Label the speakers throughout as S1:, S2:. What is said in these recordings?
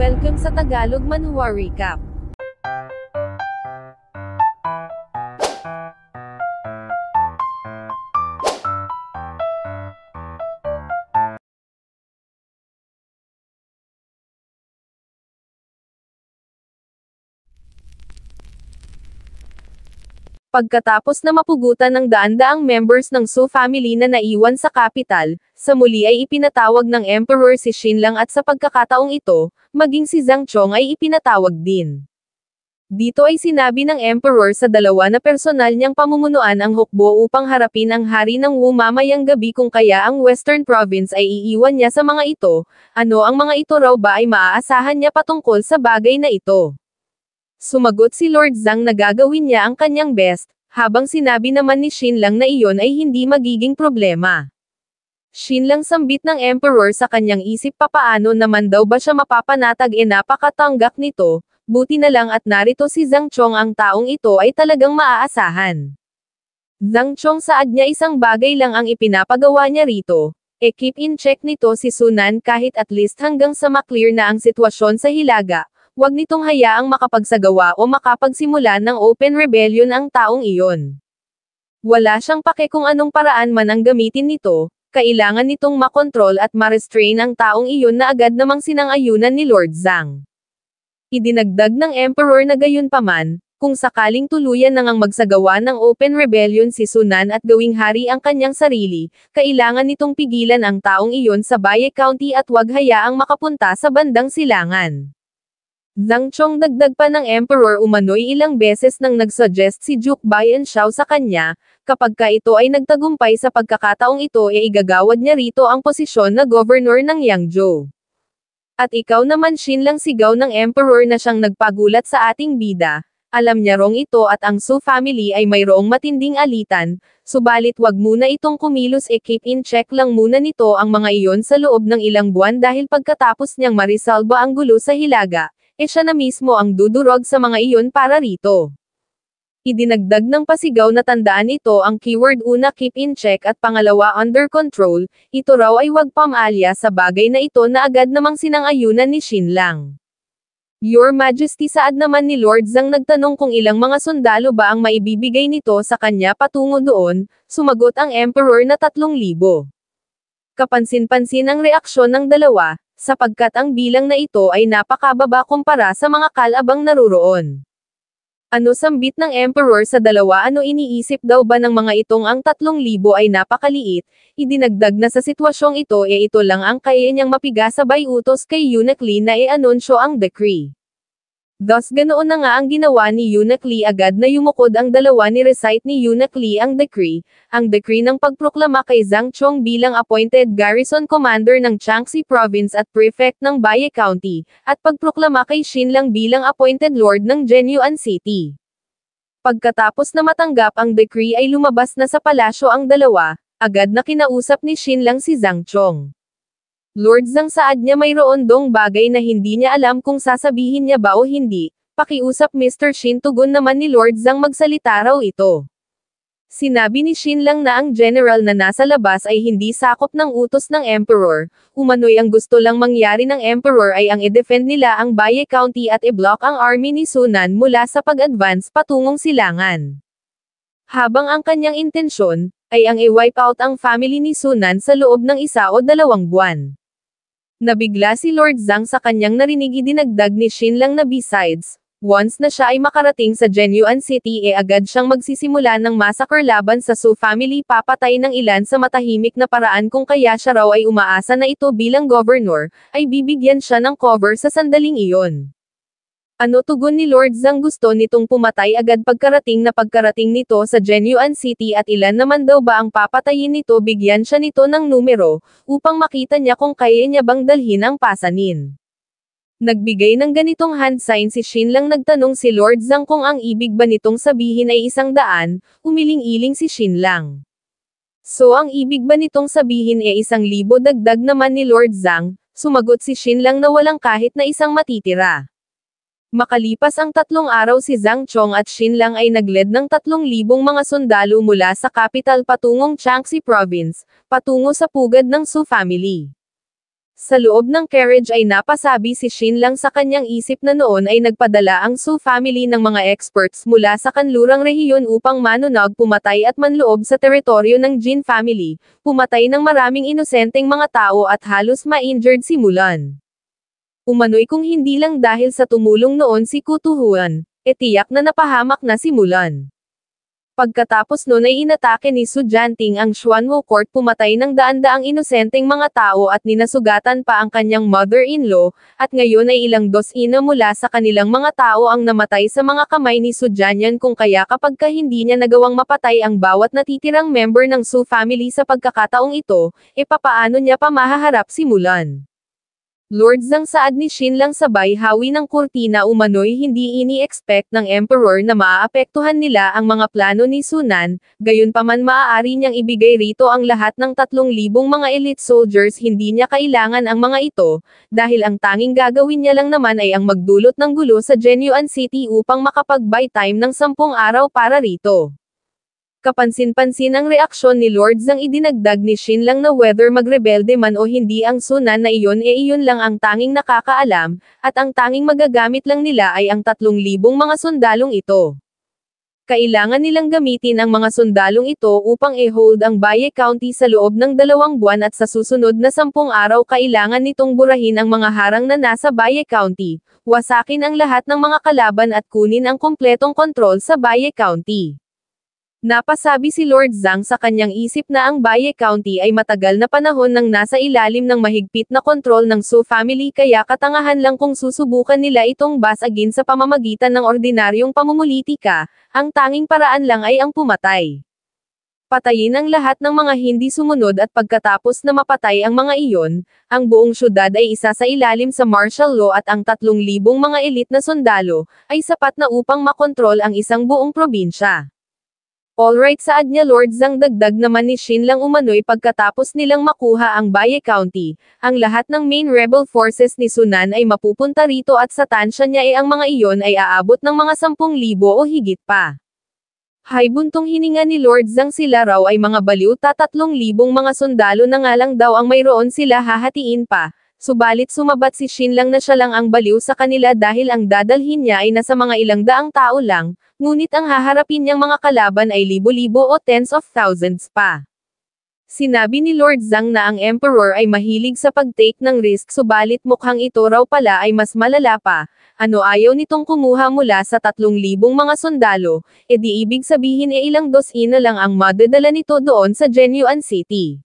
S1: Welcome sa Tagalog Manhwa Recap. Pagkatapos na mapugutan ng daan-daang members ng Su family na naiwan sa capital, sa muli ay ipinatawag ng Emperor si Xinlang at sa pagkakataong ito, maging si Zhang Chong ay ipinatawag din. Dito ay sinabi ng Emperor sa dalawa na personal niyang pamumunuan ang hukbo upang harapin ang hari ng Wu mamayang gabi kung kaya ang Western Province ay iiwan niya sa mga ito, ano ang mga ito raw ba ay maaasahan niya patungkol sa bagay na ito. Sumagot si Lord Zhang na gagawin niya ang kanyang best, habang sinabi naman ni Xinlang na iyon ay hindi magiging problema. Xinlang sambit ng Emperor sa kanyang isip papaano naman daw ba siya mapapanatag napakatanggak nito, buti na lang at narito si Zhang Chong ang taong ito ay talagang maaasahan. Zhang Chong saad niya isang bagay lang ang ipinapagawa niya rito, keep in check nito si Sunan kahit at least hanggang sa maklear na ang sitwasyon sa Hilaga. Huwag nitong hayaang makapagsagawa o makapagsimula ng open rebellion ang taong iyon. Wala siyang pake kung anong paraan man ang gamitin nito, kailangan nitong makontrol at ma-restrain ang taong iyon na agad namang sinang-ayunan ni Lord Zhang. Idinagdag ng Emperor na gayunpaman, kung sakaling tuluyan na ngang magsagawa ng open rebellion si Sunan at gawing hari ang kanyang sarili, kailangan nitong pigilan ang taong iyon sa Baye County at huwag hayaang makapunta sa bandang silangan. Zhang Chong dagdag pa ng Emperor umano'y ilang beses nang nagsuggest si Duke Bianxiao sa kanya, kapag ka ito ay nagtagumpay sa pagkakataong ito igagawad niya rito ang posisyon na governor ng Yangzhou. At ikaw naman Xinlang sigaw ng Emperor na siyang nagpagulat sa ating bida, alam niya rong ito at ang Su family ay mayroong matinding alitan, subalit wag muna itong kumilos keep in check lang muna nito ang mga iyon sa loob ng ilang buwan dahil pagkatapos niyang marisolba ang gulo sa Hilaga, siya na mismo ang dudurog sa mga iyon para rito. Idinagdag ng pasigaw na tandaan ito ang keyword una keep in check at pangalawa under control, ito raw ay wag pamalya sa bagay na ito na agad namang sinang-ayunan ni Xinlang. Your Majesty saad naman ni Lord Zhang nagtanong kung ilang mga sundalo ba ang maibibigay nito sa kanya patungo doon, sumagot ang Emperor na 3,000. Kapansin-pansin ang reaksyon ng dalawa, sapagkat ang bilang na ito ay napakababa kumpara sa mga kalabang naruroon. Ano sambit ng Emperor sa dalawa ano iniisip daw ba ng mga itong ang 3,000 ay napakaliit, idinagdag na sa sitwasyong ito ito lang ang kaya niyang mapigasabay utos kay Eunuch Lee na anunsyo ang decree. Thus ganoon na nga ang ginawa ni Eunuch Lee agad na yumukod ang dalawa ni recite ni Eunuch Lee ang decree ng pagproklama kay Zhang Chong bilang appointed garrison commander ng Jiangxi province at prefect ng Baye County, at pagproklama kay Xinlang bilang appointed lord ng Jianyuan City. Pagkatapos na matanggap ang decree ay lumabas na sa palasyo ang dalawa, agad na kinausap ni Xinlang si Zhang Chong. Lord Zhang saad niya mayroon dong bagay na hindi niya alam kung sasabihin niya ba o hindi, pakiusap Mr. Xin tugon naman ni Lord Zhang magsalita raw ito. Sinabi ni Xinlang na ang general na nasa labas ay hindi sakop ng utos ng Emperor, umano'y ang gusto lang mangyari ng Emperor ay ang i-defend nila ang Baye County at i-block ang army ni Sunan mula sa pag-advance patungong silangan. Habang ang kanyang intensyon, ay ang i-wipe out ang family ni Sunan sa loob ng 1 o 2 buwan. Nabigla si Lord Zhang sa kanyang narinig idinagdag ni Xinlang na besides, once na siya ay makarating sa Jianyuan City agad siyang magsisimula ng massacre laban sa Su family papatay ng ilan sa matahimik na paraan kung kaya siya raw ay umaasa na ito bilang governor, ay bibigyan siya ng cover sa sandaling iyon. Ano tugon ni Lord Zhang gusto nitong pumatay agad pagkarating nito sa Jianyuan City at ilan naman daw ba ang papatayin nito bigyan siya nito ng numero, upang makita niya kung kaya niya bang dalhin ang pasanin. Nagbigay ng ganitong hand sign si Xinlang nagtanong si Lord Zhang kung ang ibig ba nitong sabihin ay 100, umiling-iling si Xinlang. So ang ibig ba nitong sabihin 1,000 dagdag naman ni Lord Zhang, sumagot si Xinlang na walang kahit na isang matitira. Makalipas ang 3 araw si Zhang Chong at Xinlang ay nagled ng 3,000 mga sundalo mula sa capital patungong Jiangxi province, patungo sa pugad ng Su family. Sa loob ng carriage ay napasabi si Shin lang sa kanyang isip na noon ay nagpadala ang Su family ng mga experts mula sa kanlurang rehiyon upang manunog, pumatay at manloob sa teritoryo ng Jin family, pumatay ng maraming inosenteng mga tao at halos ma-injured si Mulan. Umano'y kung hindi lang dahil sa tumulong noon si Kutuhuan, tiyak na napahamak na si Mulan. Pagkatapos nun ay inatake ni Su Janting ang Xuanwo Court, pumatay ng daan-daang inosenteng mga tao at ninasugatan pa ang kanyang mother-in-law, at ngayon ay ilang dosina mula sa kanilang mga tao ang namatay sa mga kamay ni Su Jianyan, kung kaya kapagka hindi niya nagawang mapatay ang bawat natitirang member ng Su family sa pagkakataong ito, papaano niya pa mahaharap si Mulan? Lord Zhang saad ni Shin lang sabay hawi ng kurtina. Umano'y hindi ini-expect ng Emperor na maaapektuhan nila ang mga plano ni Sunan, gayunpaman maaari niyang ibigay rito ang lahat ng 3,000 mga elite soldiers. Hindi niya kailangan ang mga ito, dahil ang tanging gagawin niya lang naman ay ang magdulot ng gulo sa Genyuan City upang makapag-buy time ng 10 araw para rito. Kapansin-pansin ang reaksyon ni Lord Zhang. Idinagdag ni Shin lang na whether magrebelde man o hindi ang Sunan na iyon iyon lang ang tanging nakakaalam, at ang tanging magagamit lang nila ay ang 3,000 mga sundalong ito. Kailangan nilang gamitin ang mga sundalong ito upang i-hold ang Baye County sa loob ng 2 buwan, at sa susunod na 10 araw kailangan nitong burahin ang mga harang na nasa Baye County, wasakin ang lahat ng mga kalaban at kunin ang kompletong kontrol sa Baye County. Napasabi si Lord Zhang sa kanyang isip na ang Baye County ay matagal na panahon nang nasa ilalim ng mahigpit na kontrol ng Su family, kaya katangahan lang kung susubukan nila itong basagin sa pamamagitan ng ordinaryong pamumulitika, ang tanging paraan lang ay ang pumatay. Patayin ang lahat ng mga hindi sumunod, at pagkatapos na mapatay ang mga iyon, ang buong syudad ay isa sa ilalim sa martial law, at ang 3,000 mga elite na sundalo ay sapat na upang makontrol ang isang buong probinsya. Alright, saad niya Lord Zhang. Dagdag naman ni Shin lang umano'y pagkatapos nilang makuha ang Baye County, ang lahat ng main rebel forces ni Sunan ay mapupunta rito, at sa tansya niya ang mga iyon ay aabot ng mga 10,000 o higit pa. Hay buntong hininga ni Lord Zhang, sila raw ay mga baliw, 3,000 mga sundalo na nga lang daw ang mayroon sila, hahatiin pa. Subalit sumabat si Shin lang na siya lang ang baliw sa kanila dahil ang dadalhin niya ay nasa mga ilang daang tao lang, ngunit ang haharapin niyang mga kalaban ay libo-libo o tens of thousands pa. Sinabi ni Lord Zhang na ang Emperor ay mahilig sa pag-take ng risk, subalit mukhang ito raw pala ay mas malala pa. Ayaw nitong kumuha mula sa 3,000 mga sundalo, di ibig sabihin ilang dosina lang ang madadala nito doon sa Genyuan City.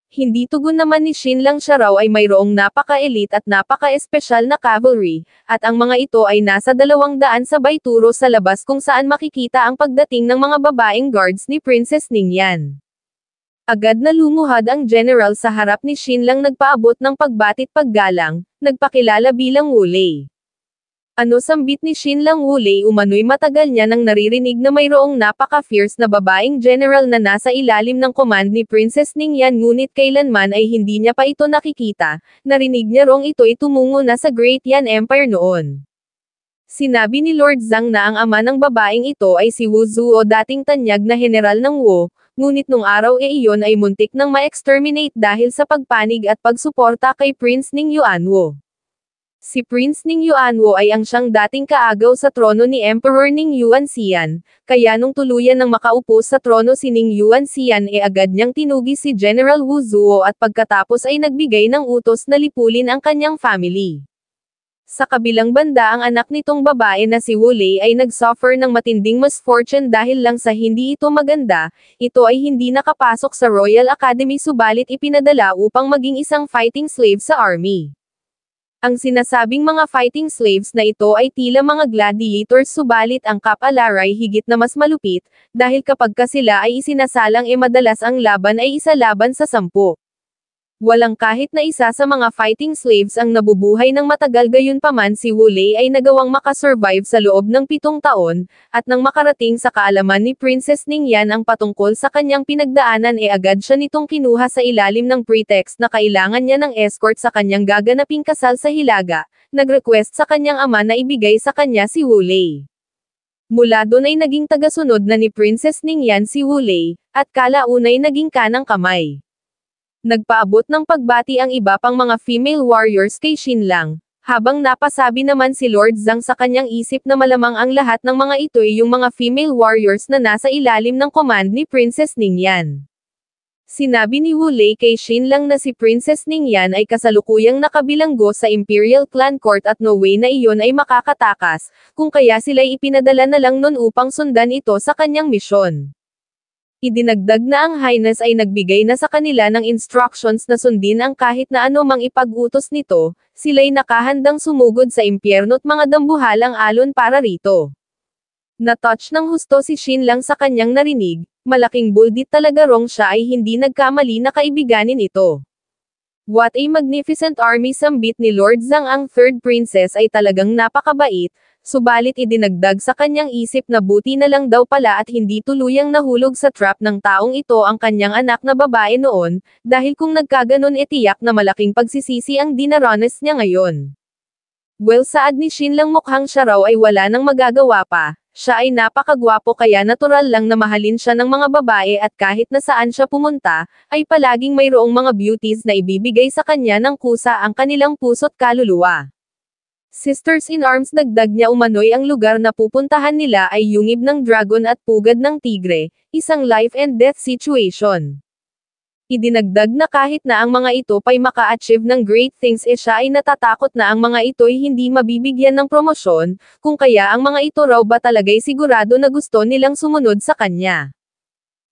S1: Hindi tugon naman ni Shin lang siya raw ay mayroong napaka-elite at napaka-espesyal na cavalry, at ang mga ito ay nasa 200 sabay turo sa labas kung saan makikita ang pagdating ng mga babaeng guards ni Princess Ningyan. Agad na lumuhad ang general sa harap ni Shin lang, nagpaabot ng pagbatit paggalang, nagpakilala bilang Wu Lei. Sambit ni Shin lang Wu Lei. Umano'y matagal niya nang naririnig na mayroong napaka-fierce na babaeng general na nasa ilalim ng command ni Princess Ningyan, ngunit kailanman ay hindi niya pa ito nakikita. Narinig niya rong ito'y tumungo na sa Great Yan Empire noon. Sinabi ni Lord Zhang na ang ama ng babaeng ito ay si Wu Zuo, dating tanyag na general ng Wu, ngunit nung araw iyon ay muntik nang ma-exterminate dahil sa pagpanig at pagsuporta kay Prince Ning Yuanwo. Si Prince Ning Yuanwo ay ang siyang dating kaagaw sa trono ni Emperor Ning Yuanxian, kaya nung tuluyan nang makaupo sa trono si Ning Yuanxian agad niyang tinugi si General Wu Zuo, at pagkatapos ay nagbigay ng utos na lipulin ang kanyang family. Sa kabilang banda, ang anak nitong babae na si Wu Lei ay nag-suffer ng matinding misfortune dahil lang sa hindi ito maganda. Ito ay hindi nakapasok sa Royal Academy, subalit ipinadala upang maging isang fighting slave sa army. Ang sinasabing mga fighting slaves na ito ay tila mga gladiators, subalit ang kapalaran higit na mas malupit, dahil kapag sila ay isinasalang madalas ang laban ay 1 laban sa 10. Walang kahit na isa sa mga fighting slaves ang nabubuhay ng matagal, gayunpaman si Wu Lei ay nagawang makasurvive sa loob ng 7 taon, at nang makarating sa kaalaman ni Princess Ningyan ang patungkol sa kanyang pinagdaanan agad siya nitong kinuha sa ilalim ng pretext na kailangan niya ng escort sa kanyang gaganaping kasal sa Hilaga, nag-request sa kanyang ama na ibigay sa kanya si Wu Lei. Mula doon ay naging tagasunod na ni Princess Ningyan si Wu Lei, at kalaunay naging kanang kamay. Nagpaabot ng pagbati ang iba pang mga female warriors kay Xinlang, habang napasabi naman si Lord Zhang sa kanyang isip na malamang ang lahat ng mga ito ay yung mga female warriors na nasa ilalim ng command ni Princess Ningyan. Sinabi ni Wu Lei kay Xinlang na si Princess Ningyan ay kasalukuyang nakabilanggo sa Imperial Clan Court at no way na iyon ay makakatakas, kung kaya sila'y ipinadala na lang nun upang sundan ito sa kanyang misyon. Idinagdag na ang Highness ay nagbigay na sa kanila ng instructions na sundin ang kahit na ano mang ipag-utos nito, sila'y nakahandang sumugod sa impyerno at mga dambuhalang alon para rito. Na-touch ng husto si Xinlang sa kanyang narinig, malaking buldit talaga rong siya ay hindi nagkamali na kaibiganin ito. What a magnificent army, sambit ni Lord Zhang. Ang third princess ay talagang napakabait, subalit idinagdag sa kanyang isip na buti na lang daw pala at hindi tuluyang nahulog sa trap ng taong ito ang kanyang anak na babae noon, dahil kung nagkaganon tiyak na malaking pagsisisi ang dinaranas niya ngayon. Well, saad ni Xinlang mukhang siya raw ay wala nang magagawa pa. Siya ay napakagwapo kaya natural lang na mahalin siya ng mga babae at kahit na saan siya pumunta, ay palaging mayroong mga beauties na ibibigay sa kanya ng kusa ang kanilang puso't kaluluwa. Sisters-in-arms, dagdag niya, umano'y ang lugar na pupuntahan nila ay yungib ng dragon at pugad ng tigre, isang life and death situation. Idinagdag na kahit na ang mga ito pa'y maka-achieve ng great things siya ay natatakot na ang mga ito'y hindi mabibigyan ng promosyon, kung kaya ang mga ito raw ba talaga'y sigurado na gusto nilang sumunod sa kanya.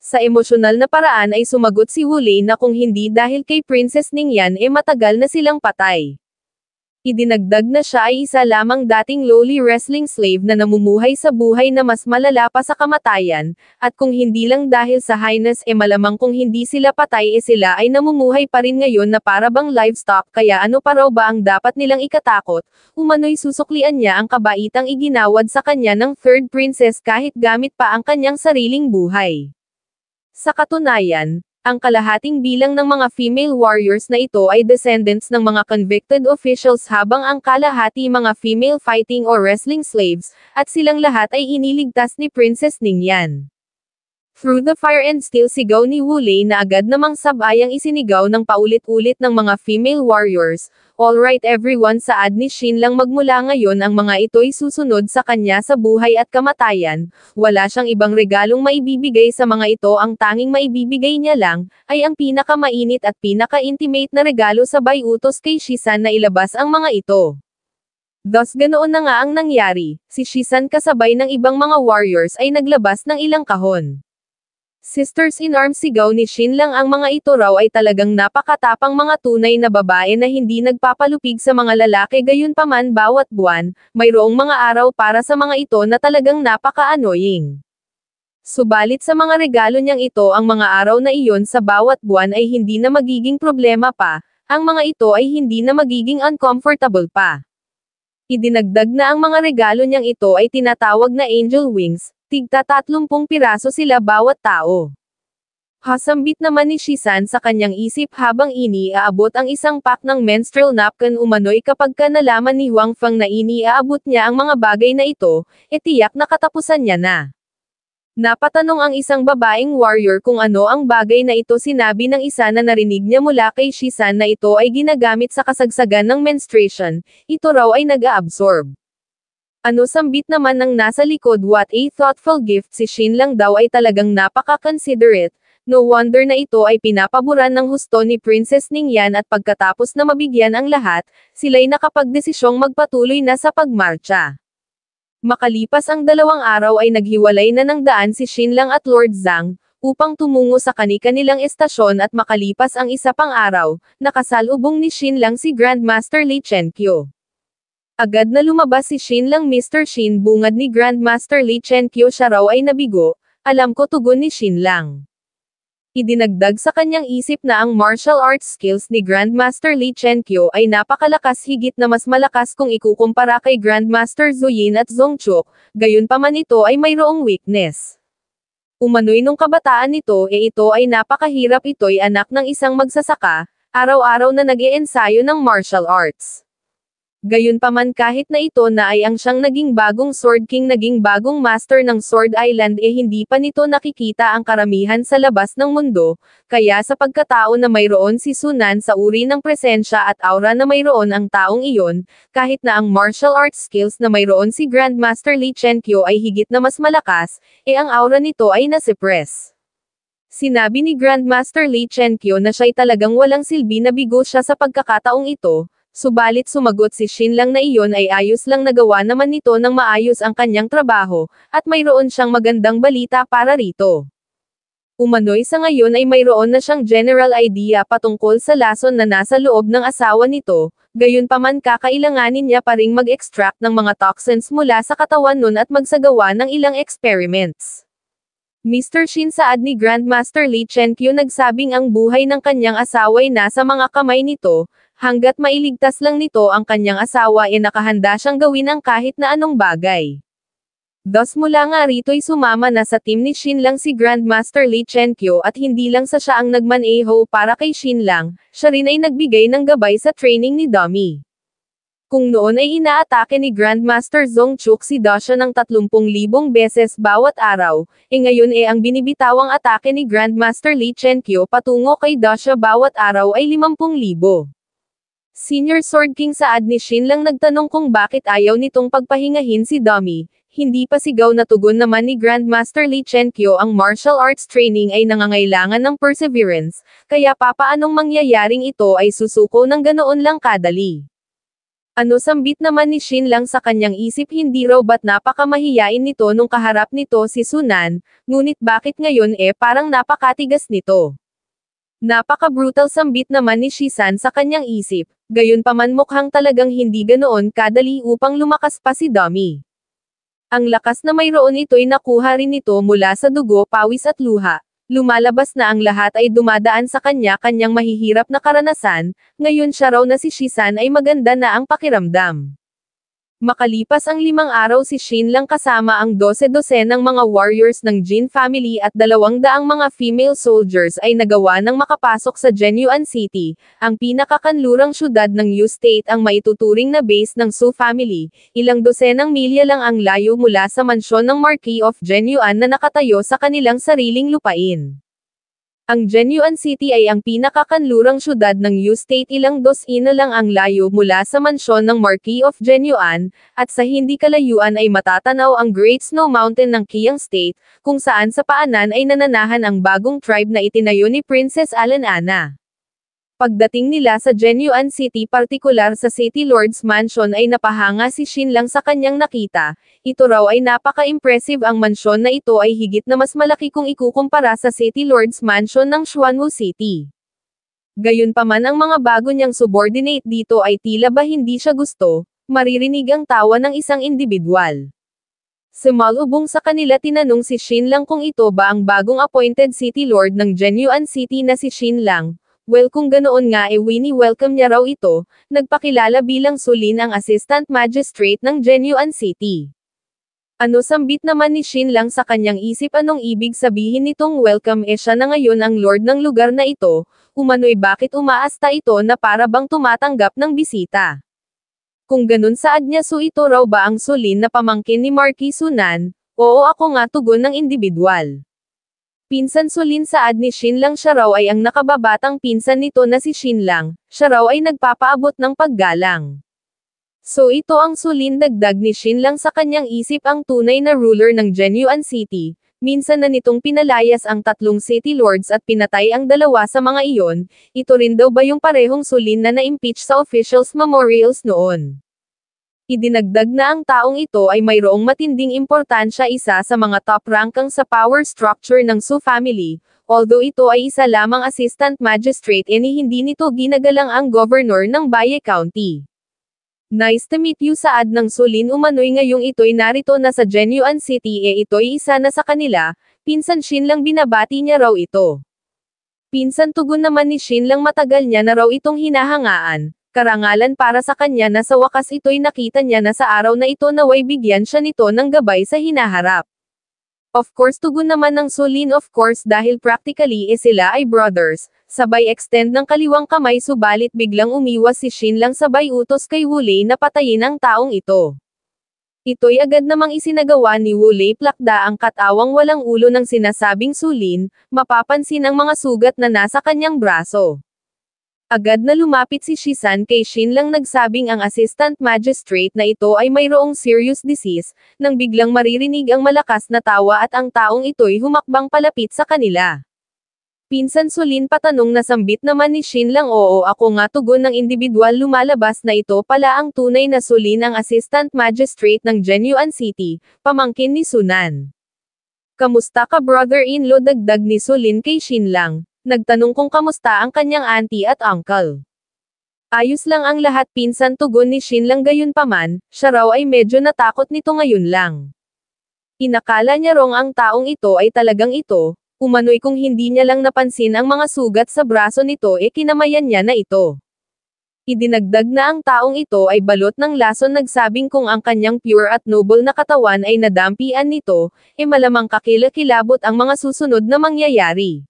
S1: Sa emosyonal na paraan ay sumagot si Wu Lei na kung hindi dahil kay Princess Ningyan matagal na silang patay. Idinagdag na siya ay isa lamang dating lowly wrestling slave na namumuhay sa buhay na mas malala pa sa kamatayan, at kung hindi lang dahil sa Highness malamang kung hindi sila patay sila ay namumuhay pa rin ngayon na para bang livestock, kaya ano pa raw ba ang dapat nilang ikatakot, umano'y susuklian niya ang kabaitang iginawad sa kanya ng third princess kahit gamit pa ang kanyang sariling buhay. Sa katunayan, ang kalahating bilang ng mga female warriors na ito ay descendants ng mga convicted officials habang ang kalahati mga female fighting or wrestling slaves, at silang lahat ay iniligtas ni Princess Ningyan. Through the fire and steel, sigaw ni Wu Lei na agad namang sabayang isinigaw ng paulit-ulit ng mga female warriors. Alright everyone, saad ni Xinlang, magmula ngayon ang mga ito'y susunod sa kanya sa buhay at kamatayan, wala siyang ibang regalong maibibigay sa mga ito, ang tanging maibibigay niya lang, ay ang pinakamainit at pinaka-intimate na regalo sabay utos kay Shisan na ilabas ang mga ito. Thus ganoon na nga ang nangyari, si Shisan kasabay ng ibang mga warriors ay naglabas ng ilang kahon. Sisters-in-arms, sigaw ni Xinlang, ang mga ito raw ay talagang napakatapang mga tunay na babae na hindi nagpapalupig sa mga lalaki, gayunpaman bawat buwan, mayroong mga araw para sa mga ito na talagang napaka-annoying. Subalit sa mga regalo niyang ito, ang mga araw na iyon sa bawat buwan ay hindi na magiging problema pa, ang mga ito ay hindi na magiging uncomfortable pa. Idinagdag na ang mga regalo niyang ito ay tinatawag na angel wings, tigta 30 piraso sila bawat tao. Hasambit naman ni Shisan sa kanyang isip habang iniaabot ang isang pack ng menstrual napkin, umano'y kapag nalaman ni Huang Feng na iniaabot niya ang mga bagay na ito, tiyak na katapusan niya na. Napatanong ang isang babaeng warrior kung ano ang bagay na ito. Sinabi ng isa na narinig niya mula kay Shisan na ito ay ginagamit sa kasagsagan ng menstruation, ito raw ay nag-a-absorb. Ano, sambit naman ng nasa likod, what a thoughtful gift, si Xinlang daw ay talagang napaka-considerate, no wonder na ito ay pinapaboran ng husto ni Princess Ningyan, at pagkatapos na mabigyan ang lahat, sila'y nakapagdesisyong magpatuloy na sa pagmarcha. Makalipas ang 2 araw ay naghiwalay na ng daan si Xinlang at Lord Zhang, upang tumungo sa kani-kanilang estasyon, at makalipas ang 1 pang araw, nakasalubong ni Xinlang si Grandmaster Li Chenkyo. Agad na lumabas si Xinlang. Mr. Xin, bungad ni Grandmaster Li Chenkyo, siya raw ay nabigo, alam ko, tugon ni Xinlang. Idinagdag sa kanyang isip na ang martial arts skills ni Grandmaster Li Chenkyo ay napakalakas, higit na mas malakas kung ikukumpara kay Grandmaster Zuyin at Zongchuk, gayunpaman ito ay mayroong weakness. Umano'y nung kabataan nito ito ay napakahirap, ito'y anak ng isang magsasaka, araw-araw na nag-iensayo ng martial arts. Gayunpaman kahit na ito na ay ang siyang naging bagong Sword King naging bagong master ng Sword Island hindi pa nito nakikita ang karamihan sa labas ng mundo, kaya sa pagkatao na mayroon si Sunan sa uri ng presensya at aura na mayroon ang taong iyon, kahit na ang martial arts skills na mayroon si Grandmaster Lee Chenkyo ay higit na mas malakas, ang aura nito ay nasuppress. Sinabi ni Grandmaster Lee Chenkyo na siya'y talagang walang silbi na bigo siya sa pagkakataong ito. Subalit sumagot si Shin Lang na iyon ay ayos lang nagawa naman nito ng maayos ang kanyang trabaho, at mayroon siyang magandang balita para rito. Umano'y sa ngayon ay mayroon na siyang general idea patungkol sa lason na nasa loob ng asawa nito, gayunpaman kakailanganin niya pa ring mag-extract ng mga toxins mula sa katawan nun at magsagawa ng ilang experiments. Mr. Shin saad ni Grandmaster Lee Chenkyo nagsabing ang buhay ng kanyang asawa ay nasa mga kamay nito, hanggat mailigtas lang nito ang kanyang asawa nakahanda siyang gawin ang kahit na anong bagay. Thus mula nga rito'y sumama na sa team ni Shin Lang si Grandmaster Lee Chenkyo at hindi lang sa siya ang nagmaneho para kay Shin Lang, siya rin ay nagbigay ng gabay sa training ni Dummy. Kung noon ay inaatake ni Grandmaster Zong Chuk si Dasha ng 30,000 beses bawat araw, ngayon ang binibitawang atake ni Grandmaster Lee Chenkyo patungo kay Dasha bawat araw ay 50,000. Senior Sword King saad ni Shin Lang nagtanong kung bakit ayaw nitong pagpahingahin si Dummy, hindi pa sigaw na tugon naman ni Grandmaster Lee Chenkyo ang martial arts training ay nangangailangan ng perseverance, kaya papaanong mangyayaring ito ay susuko ng ganoon lang kadali. Ano sambit naman ni Shin Lang sa kanyang isip hindi raw ba't napakamahiyain nito nung kaharap nito si Sunan, ngunit bakit ngayon parang napakatigas nito. Napaka-brutal sambit naman ni Shisan sa kanyang isip, gayunpaman mukhang talagang hindi ganoon kadali upang lumakas pa si Dummy. Ang lakas na mayroon ito'y nakuha rin nito mula sa dugo, pawis at luha. Lumalabas na ang lahat ay dumadaan sa kanyang mahihirap na karanasan, ngayon siya raw na si Shisan ay maganda na ang pakiramdam. Makalipas ang 5 araw si Shin Lang kasama ang 12 ng mga warriors ng Jin family at 200 mga female soldiers ay nagawa ng makapasok sa Genyuan City, ang pinakakanlurang syudad ng Yu State ang maituturing na base ng Su family, ilang dosenang milya lang ang layo mula sa mansyon ng Marquis of Genyuan na nakatayo sa kanilang sariling lupain. Ang Genyuan City ay ang pinakakanlurang syudad ng Yu State ilang dosina lang ang layo mula sa mansyon ng Marquis of Genyuan, at sa hindi kalayuan ay matatanaw ang Great Snow Mountain ng Qiang State, kung saan sa paanan ay nananahan ang bagong tribe na itinayo ni Princess Alanana. Pagdating nila sa Genyuan City partikular sa City Lord's Mansion ay napahanga si Shin Lang sa kanyang nakita, ito raw ay napaka-impressive ang mansyon na ito ay higit na mas malaki kung ikukumpara sa City Lord's Mansion ng Xuanwu City. Gayunpaman ang mga bago niyang subordinate dito ay tila ba hindi siya gusto, maririnig ang tawa ng isang individual. Sumalubong sa kanila tinanong si Shin Lang kung ito ba ang bagong appointed City Lord ng Genyuan City na si Shin Lang. Well kung ganoon nga welcome niya raw ito, nagpakilala bilang Sulin ang Assistant Magistrate ng Genyuan City. Ano sambit naman ni Shin Lang sa kanyang isip anong ibig sabihin nitong welcome siya na ngayon ang Lord ng lugar na ito, umano'y bakit umaasta ito na para bang tumatanggap ng bisita. Kung ganun saad niya ito raw ba ang Sulin na pamangkin ni Marquis Sunan, oo ako nga tugon ng individual. Pinsan Sulin saad ni Shin Lang siya raw ay ang nakababatang pinsan nito na si Shin Lang, siya raw ay nagpapaabot ng paggalang. So ito ang Sulin dagdag ni Shin Lang sa kanyang isip ang tunay na ruler ng Genyuan City, minsan na nitong pinalayas ang 3 City Lords at pinatay ang 2 sa mga iyon, ito rin daw ba yung parehong Sulin na na-impeach sa officials memorials noon. Idinagdag na ang taong ito ay mayroong matinding importansya isa sa mga top rankang sa power structure ng Su family, although ito ay isa lamang assistant magistrate hindi nito ginagalang ang governor ng Baye County. Nice to meet you saad ng Sulin umano'y ngayong ito'y narito na sa Genyuan City ito'y isa na sa kanila, pinsan Shin Lang binabati niya raw ito. Pinsan tugon naman ni Shin Lang matagal niya na raw itong hinahangaan. Karangalan para sa kanya na sa wakas ito'y nakita niya na sa araw na ito naway bigyan siya nito ng gabay sa hinaharap. Of course tugon naman ng Sulin of course dahil practically sila ay brothers, sabay extend ng kaliwang kamay subalit biglang umiwas si Shin Lang sabay utos kay Wulei na patayin ang taong ito. Ito'y agad namang isinagawa ni Wulei Plakda ang katawang walang ulo ng sinasabing sulin, mapapansin ang mga sugat na nasa kanyang braso. Agad na lumapit si Shisan kay Shin Lang nagsabing ang assistant magistrate na ito ay mayroong serious disease, nang biglang maririnig ang malakas na tawa at ang taong ito'y humakbang palapit sa kanila. Pinsan sulin patanong na sambit naman ni Shin Lang oo ako nga tugon ng individual lumalabas na ito pala ang tunay na sulin ang assistant magistrate ng Genuan City, pamangkin ni Sunan. Kamusta ka brother-in-law dagdag ni Sulin kay Shin Lang. Nagtanong kung kamusta ang kanyang auntie at uncle. Ayos lang ang lahat pinsan tugon ni Shin Lang gayunpaman, siya raw ay medyo natakot nito ngayon lang. Inakala niya rong ang taong ito ay talagang ito, umano'y kung hindi niya lang napansin ang mga sugat sa braso nito kinamayan niya na ito. Idinagdag na ang taong ito ay balot ng lason nagsabing kung ang kanyang pure at noble na katawan ay nadampian nito, malamang kakilakilabot ang mga susunod na mangyayari.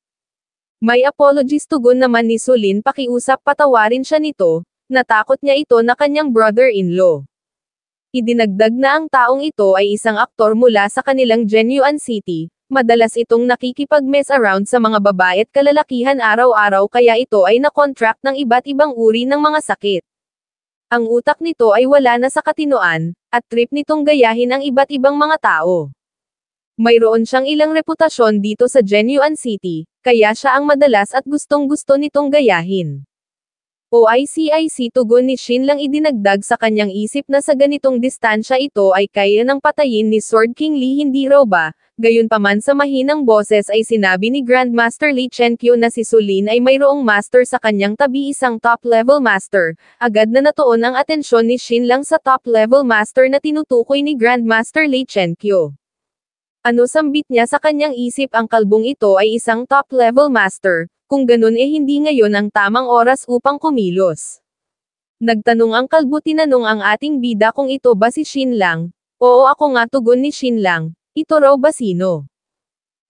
S1: May apologies tugon naman ni Sulin pakiusap patawarin siya nito, natakot niya ito na kanyang brother-in-law. Idinagdag na ang taong ito ay isang aktor mula sa kanilang Genuan City, madalas itong nakikipag-mess around sa mga babae at kalalakihan araw-araw kaya ito ay na-contract ng iba't ibang uri ng mga sakit. Ang utak nito ay wala na sa katinoan, at trip nitong gayahin ang iba't ibang mga tao. Mayroon siyang ilang reputasyon dito sa Genuan City, kaya siya ang madalas at gustong-gusto nitong gayahin. OICIC tugon ni Shin Lang idinagdag sa kanyang isip na sa ganitong distansya ito ay kaya ng patayin ni Sword King Lee hindi raw ba, gayunpaman sa mahinang boses ay sinabi ni Grandmaster Lee Chenkyo na si Sulin ay mayroong master sa kanyang tabi isang top-level master, agad na natuon ang atensyon ni Shin Lang sa top-level master na tinutukoy ni Grandmaster Lee Chenkyo. Ano sambit niya sa kanyang isip ang kalbong ito ay isang top-level master, kung ganun hindi ngayon ang tamang oras upang kumilos. Nagtanong ang kalbo tinanong ang ating bida kung ito ba si Shin Lang, oo ako nga tugon ni Shin Lang, ito raw ba sino?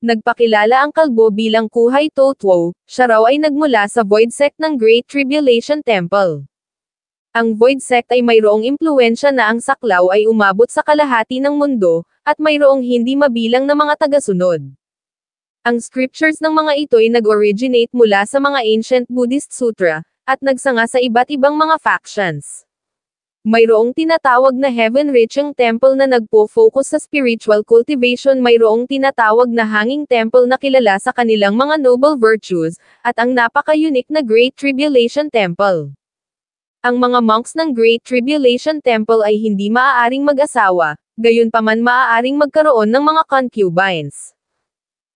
S1: Nagpakilala ang kalbo bilang Kuhai Totwo, siya raw ay nagmula sa Void Sect ng Great Tribulation Temple. Ang Void Sect ay mayroong impluensya na ang saklaw ay umabot sa kalahati ng mundo, at mayroong hindi mabilang na mga tagasunod. Ang scriptures ng mga ito'y nag-originate mula sa mga ancient Buddhist sutra, at nagsanga sa iba't ibang mga factions. Mayroong tinatawag na heaven-reaching temple na nagpo-focus sa spiritual cultivation, mayroong tinatawag na hanging temple na kilala sa kanilang mga noble virtues, at ang napaka-unique na Great Tribulation Temple. Ang mga monks ng Great Tribulation Temple ay hindi maaaring mag-asawa, gayunpaman maaaring magkaroon ng mga concubines.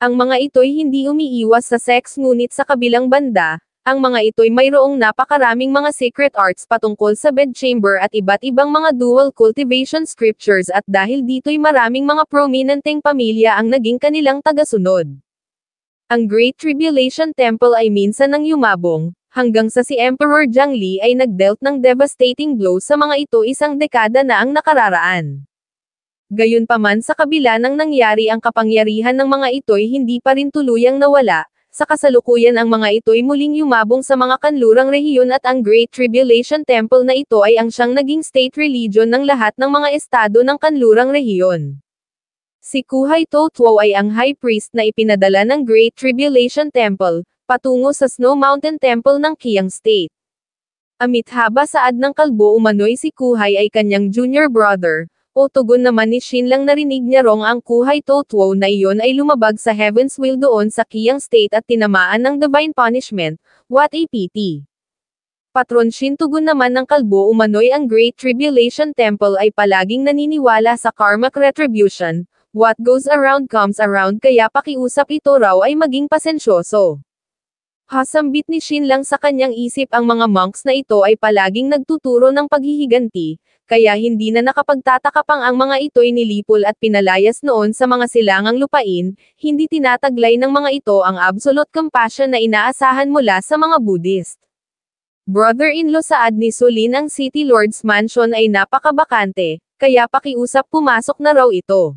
S1: Ang mga ito'y hindi umiiwas sa sex ngunit sa kabilang banda, ang mga ito'y mayroong napakaraming mga secret arts patungkol sa bedchamber at iba't ibang mga dual cultivation scriptures at dahil dito'y maraming mga prominenteng pamilya ang naging kanilang tagasunod. Ang Great Tribulation Temple ay minsan nang yumabong, hanggang sa si Emperor Jiangli ay nagdealt ng devastating blow sa mga ito isang dekada na ang nakararaan. Gayunpaman sa kabila ng nangyari ang kapangyarihan ng mga ito'y hindi pa rin tuluyang nawala, sa kasalukuyan ang mga ito'y muling yumabong sa mga kanlurang rehiyon at ang Great Tribulation Temple na ito ay ang siyang naging state religion ng lahat ng mga estado ng kanlurang rehiyon. Si Kuhai Totwo ay ang high priest na ipinadala ng Great Tribulation Temple, patungo sa Snow Mountain Temple ng Qiang State. Amithaba saad ng kalbo umano'y si Kuhai ay kanyang junior brother, o tugon naman ni Shin Lang narinig niya rong ang Kuhai Totwo na iyon ay lumabag sa Heaven's Will doon sa Qiang State at tinamaan ng Divine Punishment, what a pity. Patron Shin tugon naman ng kalbo umano'y ang Great Tribulation Temple ay palaging naniniwala sa karmic retribution, what goes around comes around kaya pakiusap ito raw ay maging pasensyoso. Hasambit ni Shin Lang sa kanyang isip ang mga monks na ito ay palaging nagtuturo ng paghihiganti, kaya hindi na nakapagtataka pang ang mga ito'y nilipol at pinalayas noon sa mga silangang lupain, hindi tinataglay ng mga ito ang absolute compassion na inaasahan mula sa mga Buddhist. Brother-in-law saad ni Sulin ang City Lord's Mansion ay napakabakante, kaya pakiusap pumasok na raw ito.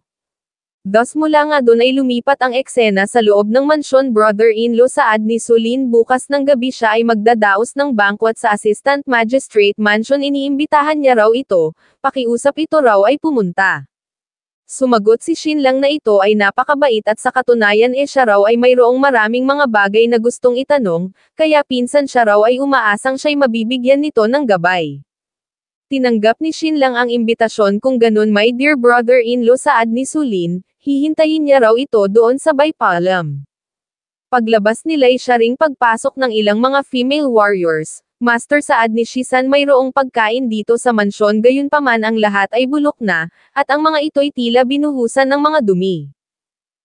S1: Thus mula nga doon ay lumipat ang eksena sa loob ng mansyon brother-in-law Saad ni Sulin. Bukas ng gabi siya ay magdadaos ng banquet sa Assistant Magistrate Mansion. Iniimbitahan niya raw ito, pakiusap ito raw ay pumunta. Sumagot si Shin lang na ito ay napakabait at sa katunayan siya raw ay mayroong maraming mga bagay na gustong itanong, kaya pinsan siya raw ay umaasang siya'y mabibigyan nito ng gabay. Tinanggap ni Shin lang ang imbitasyon. Kung ganun my dear brother-in-law Saad ni Sulin, hihintayin niya raw ito doon sa Baipalam. Paglabas nila'y siya ring pagpasok ng ilang mga female warriors. Master Saad ni Shisan, mayroong pagkain dito sa mansyon, gayunpaman ang lahat ay bulok na, at ang mga ito'y tila binuhusan ng mga dumi.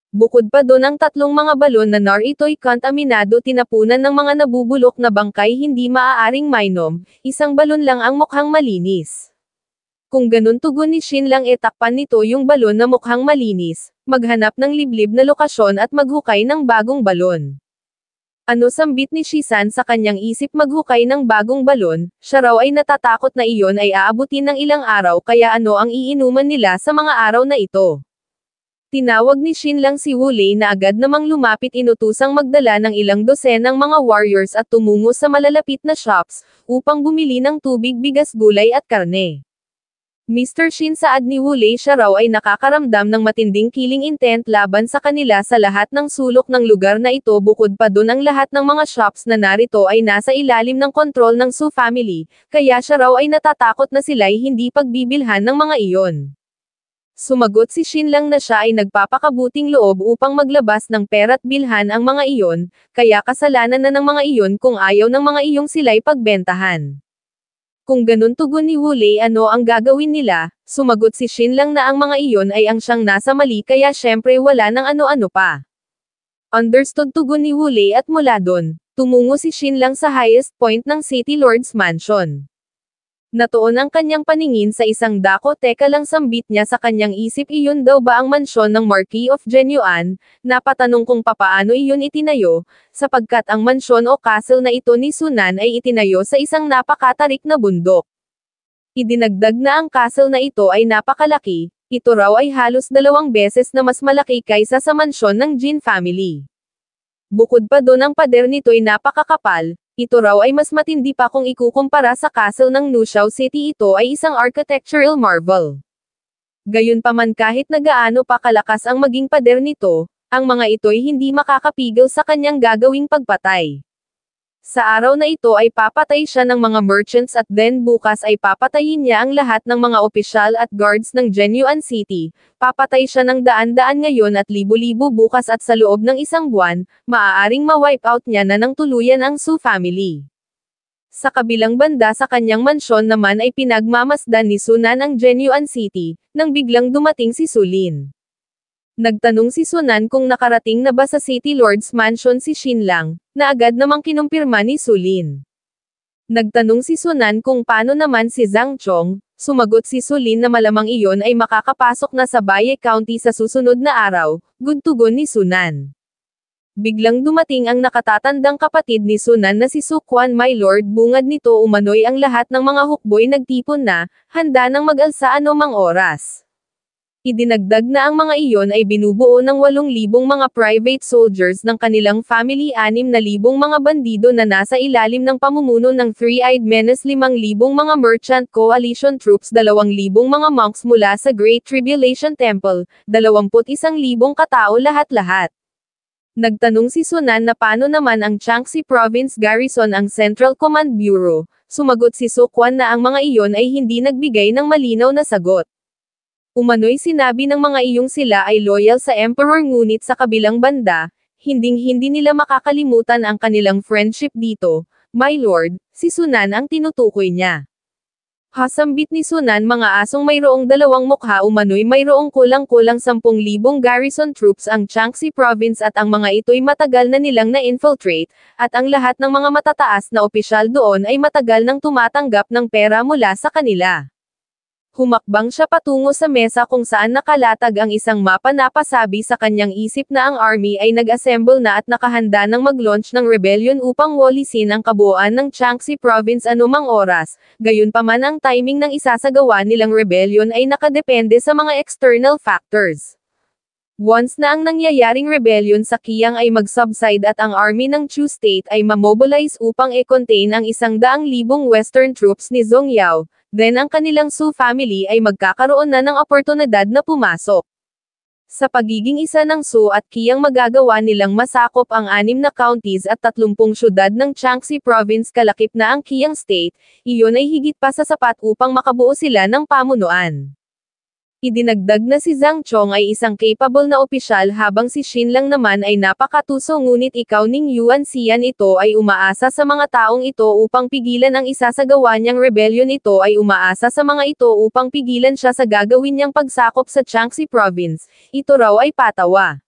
S1: Bukod pa doon ang tatlong mga balon na narito'y kontaminado, tinapunan ng mga nabubulok na bangkay, hindi maaaring mainom, isang balon lang ang mukhang malinis. Kung ganun tugon ni Shin lang, takpan nito yung balon na mukhang malinis, maghanap ng liblib na lokasyon at maghukay ng bagong balon. Ano sambit ni Shisan sa kanyang isip, maghukay ng bagong balon, siya raw ay natatakot na iyon ay aabutin ng ilang araw, kaya ano ang iinuman nila sa mga araw na ito. Tinawag ni Shin lang si Wulei na agad namang lumapit, inutusang magdala ng ilang dosenang mga warriors at tumungo sa malalapit na shops, upang bumili ng tubig, bigas, gulay at karne. Mr. Shin Saad ni Wulei, siya raw ay nakakaramdam ng matinding killing intent laban sa kanila sa lahat ng sulok ng lugar na ito. Bukod pa doon, ang lahat ng mga shops na narito ay nasa ilalim ng kontrol ng Su family, kaya siya raw ay natatakot na sila'y hindi pagbibilhan ng mga iyon. Sumagot si Shin lang na siya ay nagpapakabuting loob upang maglabas ng pera't bilhan ang mga iyon, kaya kasalanan na ng mga iyon kung ayaw ng mga iyong sila'y pagbentahan. Kung ganun tugon ni Wulei, ano ang gagawin nila? Sumagot si Shin lang na ang mga iyon ay ang siyang nasa mali, kaya syempre wala nang ano-ano pa. Understood tugon ni Wulei, at mula doon, tumungo si Shin lang sa highest point ng City Lord's Mansion. Natuon ang kanyang paningin sa isang dako. Teka lang, sambit niya sa kanyang isip, iyon daw ba ang mansyon ng Marquis of Genyuan? Napatanong kung papaano iyon itinayo, sapagkat ang mansyon o castle na ito ni Sunan ay itinayo sa isang napakatarik na bundok. Idinagdag na ang castle na ito ay napakalaki, ito raw ay halos 2 beses na mas malaki kaysa sa mansyon ng Jin family. Bukod pa doon, ang pader nito'y napakakapal. Ito raw ay mas matindi pa kung ikukumpara sa castle ng Nushao City. Ito ay isang architectural marvel. Gayunpaman, kahit na gaano pa kalakas ang maging pader nito, ang mga ito'y hindi makakapigil sa kanyang gagawing pagpatay. Sa araw na ito ay papatay siya ng mga merchants, at then bukas ay papatayin niya ang lahat ng mga opisyal at guards ng Genyuan City. Papatay siya ng daan-daan ngayon at libo-libo bukas, at sa loob ng isang buwan, maaaring ma-wipe out niya na ng tuluyan ang Su family. Sa kabilang banda, sa kanyang mansyon naman ay pinagmamasdan ni Sunan ang Genyuan City, nang biglang dumating si Sulin. Nagtanong si Sunan kung nakarating na ba sa City Lord's Mansion si Shin lang, na agad namang kinumpirma ni Sulin. Nagtanong si Sunan kung paano naman si Zhang Chong, sumagot si Sulin na malamang iyon ay makakapasok na sa Baye County sa susunod na araw, good tugon ni Sunan. Biglang dumating ang nakatatandang kapatid ni Sunan na si Su Quan. My lord, bungad nito umano'y ang lahat ng mga hukboy nagtipon na, handa nang mag-alsa anumang oras. Idinagdag na ang mga iyon ay binubuo ng 8,000 mga private soldiers ng kanilang family, 6,000 mga bandido na nasa ilalim ng pamumuno ng Three-Eyed Menace, 5,000 mga merchant coalition troops, 2,000 mga monks mula sa Great Tribulation Temple, 21,000 katao, lahat-lahat. Nagtanong si Sunan na paano naman ang Jiangxi Province Garrison, ang Central Command Bureau. Sumagot si Su Quan na ang mga iyon ay hindi nagbigay ng malinaw na sagot. Umano'y sinabi ng mga iyong sila ay loyal sa Emperor, ngunit sa kabilang banda, hinding-hindi nila makakalimutan ang kanilang friendship dito. My lord, si Sunan ang tinutukoy niya. Hasambit ni Sunan, mga asong mayroong 2 mukha. Umano'y mayroong kulang-kulang 10,000 garrison troops ang Jiangxi Province, at ang mga ito'y matagal na nilang na-infiltrate, at ang lahat ng mga matataas na opisyal doon ay matagal nang tumatanggap ng pera mula sa kanila. Humakbang siya patungo sa mesa kung saan nakalatag ang isang mapa. Napasabi sa kanyang isip na ang army ay nag-assemble na at nakahanda ng mag-launch ng rebellion upang walisin ang kabuuan ng Jiangxi Province anumang oras. Gayunpaman, ang timing ng isasagawa nilang rebellion ay nakadepende sa mga external factors. Once na ang nangyayaring rebellion sa Qiang ay mag-subside at ang army ng Chu State ay mamobilize upang e-contain ang 100,000 Western troops ni Zhong Yao, then ang kanilang Su family ay magkakaroon na ng oportunidad na pumasok. Sa pagiging isa ng Su at Qiang magagawa nilang masakop ang 6 na counties at 30 syudad ng Jiangxi province kalakip na ang Qiang State, iyon ay higit pa sa sapat upang makabuo sila ng pamunuan. Idinagdag na si Zhang Chong ay isang capable na opisyal habang si Xin Lang naman ay napakatuso ngunit ikaw Ning Yuan Xian ito ay umaasa sa mga taong ito upang pigilan ang isasagawa niyang rebellion ito ay umaasa sa mga ito upang pigilan siya sa gagawin niyang pagsakop sa Jiangxi province, ito raw ay patawa.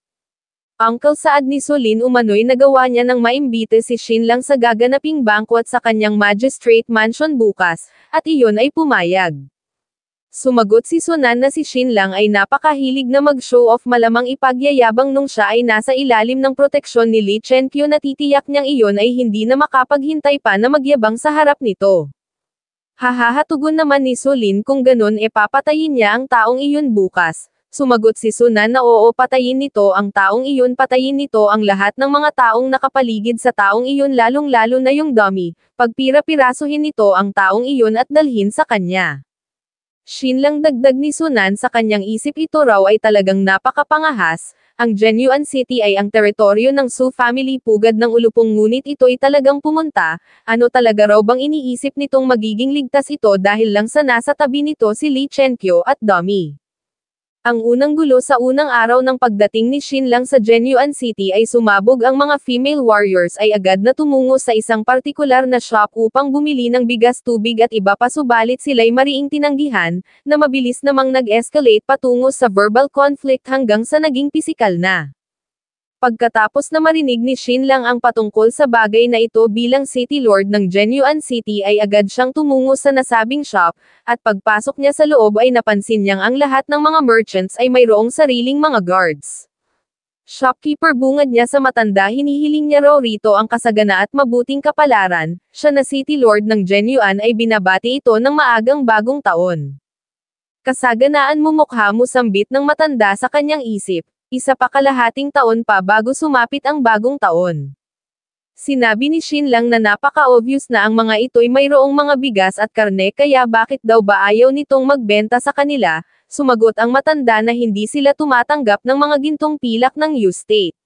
S1: Uncle Saad ni Solin umano'y nagawa niya nang maimbite si Xin Lang sa gaganaping banquet sa kanyang magistrate mansion bukas, at iyon ay pumayag. Sumagot si Sunan na si Xin Lang ay napakahilig na mag-show off malamang ipagyayabang nung siya ay nasa ilalim ng proteksyon ni Li Chenkyo na titiyak niyang iyon ay hindi na makapaghintay pa na magyabang sa harap nito. Hahahatugon naman ni Solin kung ganun papatayin niya ang taong iyon bukas. Sumagot si Sunan na oo patayin nito ang taong iyon patayin nito ang lahat ng mga taong nakapaligid sa taong iyon lalong-lalo na yung dummy, pagpira-pirasuhin nito ang taong iyon at dalhin sa kanya. Xin Lang dagdag ni Sunan sa kanyang isip ito raw ay talagang napakapangahas, ang Jianyuan City ay ang teritoryo ng Su family pugad ng ulupong ngunit ito'y talagang pumunta, ano talaga raw bang iniisip nitong magiging ligtas ito dahil lang sa nasa tabi nito si Li Chenkyo at Dummy. Ang unang gulo sa unang araw ng pagdating ni Xin Lang sa Jianyuan City ay sumabog ang mga female warriors ay agad na tumungo sa isang partikular na shop upang bumili ng bigas tubig at iba pa subalit sila'y mariing tinanggihan, na mabilis namang nag-escalate patungo sa verbal conflict hanggang sa naging pisikal na. Pagkatapos na marinig ni Xin Lang ang patungkol sa bagay na ito bilang City Lord ng Jianyuan City ay agad siyang tumungo sa nasabing shop, at pagpasok niya sa loob ay napansin niyang ang lahat ng mga merchants ay mayroong sariling mga guards. Shopkeeper bungad niya sa matanda hinihiling niya raw rito ang kasagana at mabuting kapalaran, siya na City Lord ng Jianyuan ay binabati ito ng maagang bagong taon. Kasaganaan mumukha mo sambit ng matanda sa kanyang isip. Isa pa kalahating taon pa bago sumapit ang bagong taon. Sinabi ni Xin Lang na napaka-obvious na ang mga ito'y mayroong mga bigas at karne kaya bakit daw ba ayaw nitong magbenta sa kanila, sumagot ang matanda na hindi sila tumatanggap ng mga gintong pilak ng U-State.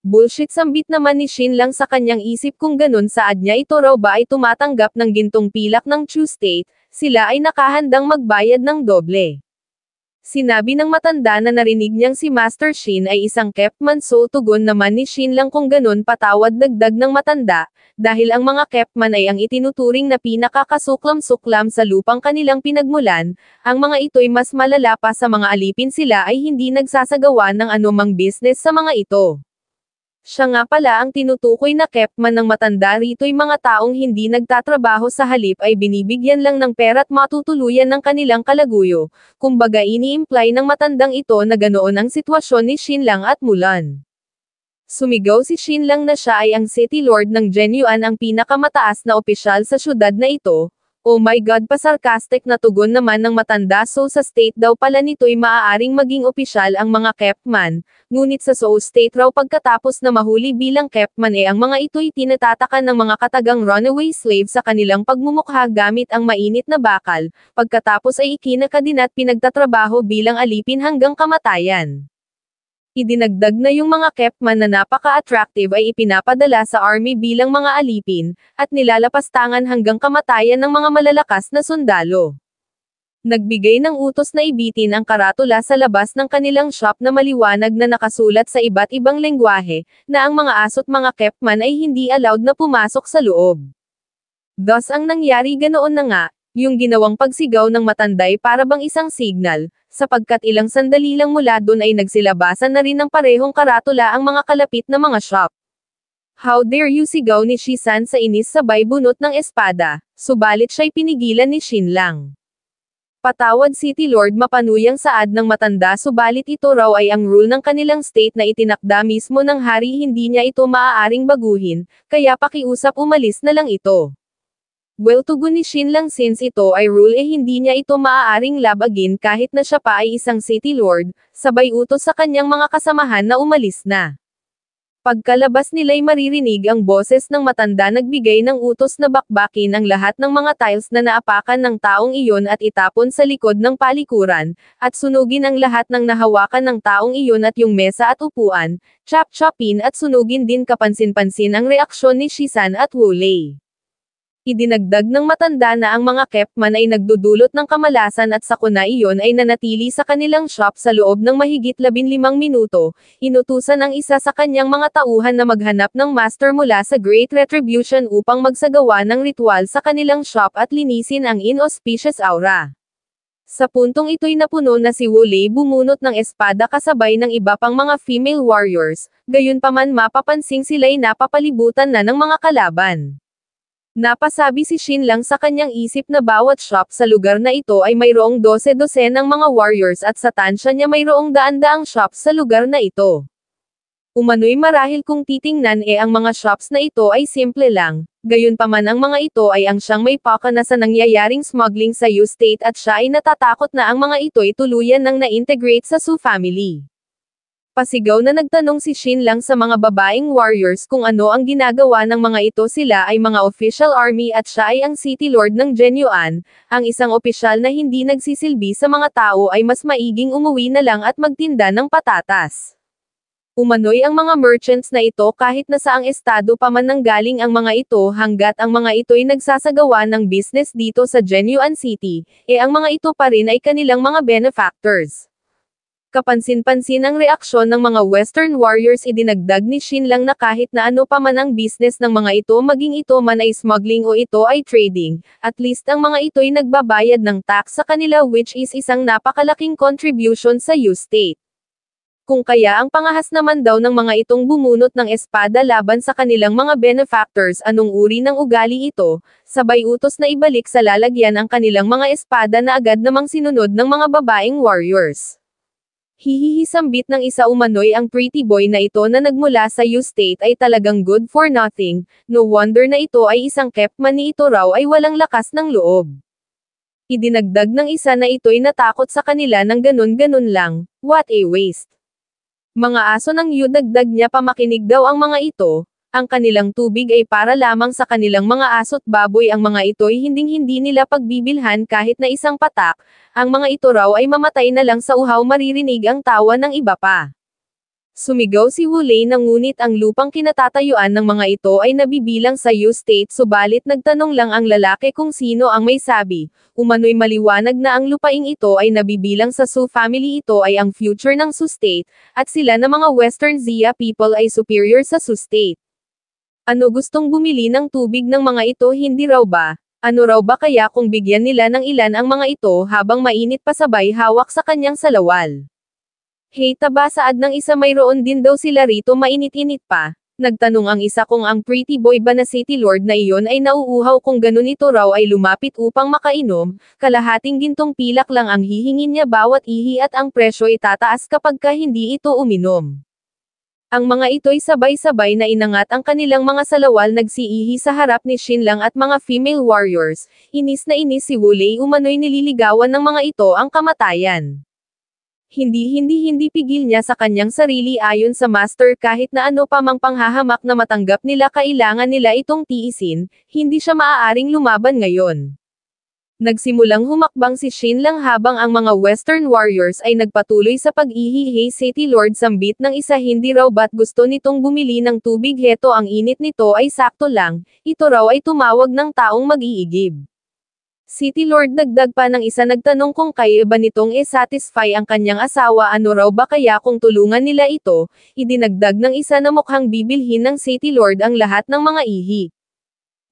S1: Bullshit sambit naman ni Xin Lang sa kanyang isip kung ganun saad niya ito raw ba ay tumatanggap ng gintong pilak ng Chu State, sila ay nakahandang magbayad ng doble. Sinabi ng matanda na narinig niyang si Master Xin ay isang Kepman so tugon naman ni Xin Lang kung ganun patawad dagdag ng matanda, dahil ang mga Kepman ay ang itinuturing na pinakakasuklam-suklam sa lupang kanilang pinagmulan, ang mga ito'y mas malala pa sa mga alipin sila ay hindi nagsasagawa ng anumang business sa mga ito. Siya nga pala ang tinutukoy na Kepman ng matanda rito'y mga taong hindi nagtatrabaho sa halip ay binibigyan lang ng pera at matutuluyan ng kanilang kalaguyo, kumbaga ini-imply ng matandang ito na ganoon ang sitwasyon ni Xin Lang at Mulan. Sumigaw si Xin Lang na siya ay ang City Lord ng Jianyuan ang pinakamataas na opisyal sa syudad na ito. Oh my God pa-sarcastic na tugon naman ng matanda so sa state daw pala nito'y maaaring maging opisyal ang mga Kepman, ngunit sa Seoul State raw pagkatapos na mahuli bilang Kepman ang mga ito'y tinatatakan ng mga katagang runaway slave sa kanilang pagmumukha gamit ang mainit na bakal, pagkatapos ay ikinakadin at pinagtatrabaho bilang alipin hanggang kamatayan. Idinagdag na yung mga Kepman na napaka-attractive ay ipinapadala sa army bilang mga alipin, at nilalapastangan hanggang kamatayan ng mga malalakas na sundalo. Nagbigay ng utos na ibitin ang karatula sa labas ng kanilang shop na maliwanag na nakasulat sa iba't ibang lengguwahe, na ang mga aso't mga Kepman ay hindi allowed na pumasok sa loob. Thus ang nangyari ganoon na nga, yung ginawang pagsigaw ng matanday para bang isang signal, sapagkat ilang sandali lang mula doon ay nagsilabasan na rin ng parehong karatula ang mga kalapit na mga shop. How dare you sigaw ni Shisan sa inis sabay bunot ng espada, subalit siya'y pinigilan ni Xin Lang. Patawad City Lord mapanuyang saad ng matanda subalit ito raw ay ang rule ng kanilang state na itinakda mismo ng hari hindi niya ito maaaring baguhin, kaya pakiusap umalis na lang ito. Well, tugon ni Shin lang, since ito ay rule hindi niya ito maaaring labagin kahit na siya pa ay isang city lord, sabay utos sa kanyang mga kasamahan na umalis na. Pagkalabas nila'y maririnig ang boses ng matanda nagbigay ng utos na bakbakin ang lahat ng mga tiles na naapakan ng taong iyon at itapon sa likod ng palikuran, at sunugin ang lahat ng nahawakan ng taong iyon at yung mesa at upuan, chop-chopin at sunugin din. Kapansin-pansin ang reaksyon ni Shisan at Wulei. Idinagdag ng matanda na ang mga Kepman ay nagdudulot ng kamalasan at sa kuna iyon ay nanatili sa kanilang shop sa loob ng mahigit 15 minuto. Inutusan ang isa sa kanyang mga tauhan na maghanap ng master mula sa Great Retribution upang magsagawa ng ritual sa kanilang shop at linisin ang inauspicious aura. Sa puntong ito'y napuno na si Wulei bumunot ng espada kasabay ng iba pang mga female warriors, gayunpaman mapapansing sila'y napapalibutan na ng mga kalaban. Napasabi si Shin lang sa kanyang isip na bawat shop sa lugar na ito ay mayroong 12-12 ng mga warriors at sa tansya niya mayroong daan-daang shop sa lugar na ito. Umano'y marahil kung titingnan ang mga shops na ito ay simple lang, gayunpaman ang mga ito ay ang siyang may pakana sa nangyayaring smuggling sa U-State at siya ay natatakot na ang mga ito'y tuluyan nang na-integrate sa Su family. Pasigaw na nagtanong si Shin lang sa mga babaeng warriors kung ano ang ginagawa ng mga ito. Sila ay mga official army at siya ay ang city lord ng Genyuan, ang isang opisyal na hindi nagsisilbi sa mga tao ay mas maiging umuwi na lang at magtinda ng patatas. Umano'y ang mga merchants na ito kahit na saang estado pa man nanggaling ang mga ito hanggat ang mga ito'y nagsasagawa ng business dito sa Genyuan City, ang mga ito pa rin ay kanilang mga benefactors. Kapansin-pansin ang reaksyon ng mga Western warriors. Idinagdag ni Shin lang na kahit na ano pa man ang business ng mga ito, maging ito man ay smuggling o ito ay trading, at least ang mga ito'y nagbabayad ng tax sa kanila, which is isang napakalaking contribution sa U-State. Kung kaya ang pangahas naman daw ng mga itong bumunot ng espada laban sa kanilang mga benefactors, anong uri ng ugali ito, sabay utos na ibalik sa lalagyan ang kanilang mga espada na agad namang sinunod ng mga babaeng warriors. Hihihisambit ng isa. Umano'y ang pretty boy na ito na nagmula sa U-State ay talagang good for nothing, no wonder na ito ay isang Kepman ni ito raw ay walang lakas ng loob. Idinagdag ng isa na ito'y natakot sa kanila ng ganun-ganun lang, what a waste. Mga aso ng yu, dagdag niya pa, makinig daw ang mga ito. Ang kanilang tubig ay para lamang sa kanilang mga aso't baboy. Ang mga ito'y hinding-hindi nila pagbibilhan kahit na isang patak, ang mga ito raw ay mamatay na lang sa uhaw. Maririnig ang tawa ng iba pa. Sumigaw si Wulei na ngunit ang lupang kinatatayuan ng mga ito ay nabibilang sa U-State, subalit nagtanong lang ang lalaki kung sino ang may sabi. Umano'y maliwanag na ang lupaing ito ay nabibilang sa Su family. Ito ay ang future ng Su State, at sila na mga Western Xia people ay superior sa Su State. Ano, gustong bumili ng tubig ng mga ito, hindi raw ba? Ano raw ba kaya kung bigyan nila ng ilan ang mga ito habang mainit pa sabay hawak sa kanyang salawal? Hey, taba, saad ng isa, mayroon din daw sila rito mainit-init pa. Nagtanong ang isa kung ang pretty boy ba na city lord na iyon ay nauuhaw. Kung ganun, ito raw ay lumapit upang makainom, kalahating gintong pilak lang ang hihingin niya bawat ihi at ang presyo itataas kapag ka hindi ito uminom. Ang mga ito'y sabay-sabay na inangat ang kanilang mga salawal, nagsiihi sa harap ni Shin lang at mga female warriors. Inis na inis si Wulei. Umano'y nililigawan ng mga ito ang kamatayan. Hindi pigil niya sa kanyang sarili. Ayon sa master, kahit na ano pa mang panghahamak na matanggap nila, kailangan nila itong tiisin, hindi siya maaaring lumaban ngayon. Nagsimulang humakbang si Shin lang habang ang mga Western warriors ay nagpatuloy sa pag-ihi. Hey City Lord, sambit ng isa, hindi raw ba't gusto nitong bumili ng tubig? Heto, ang init nito ay sakto lang, ito raw ay tumawag ng taong mag-iigib. City Lord, dagdag pa ng isa, nagtanong kung kaya ba nitong satisfy ang kanyang asawa. Ano raw ba kaya kung tulungan nila ito? Idinagdag ng isa na mukhang bibilhin ng City Lord ang lahat ng mga ihi.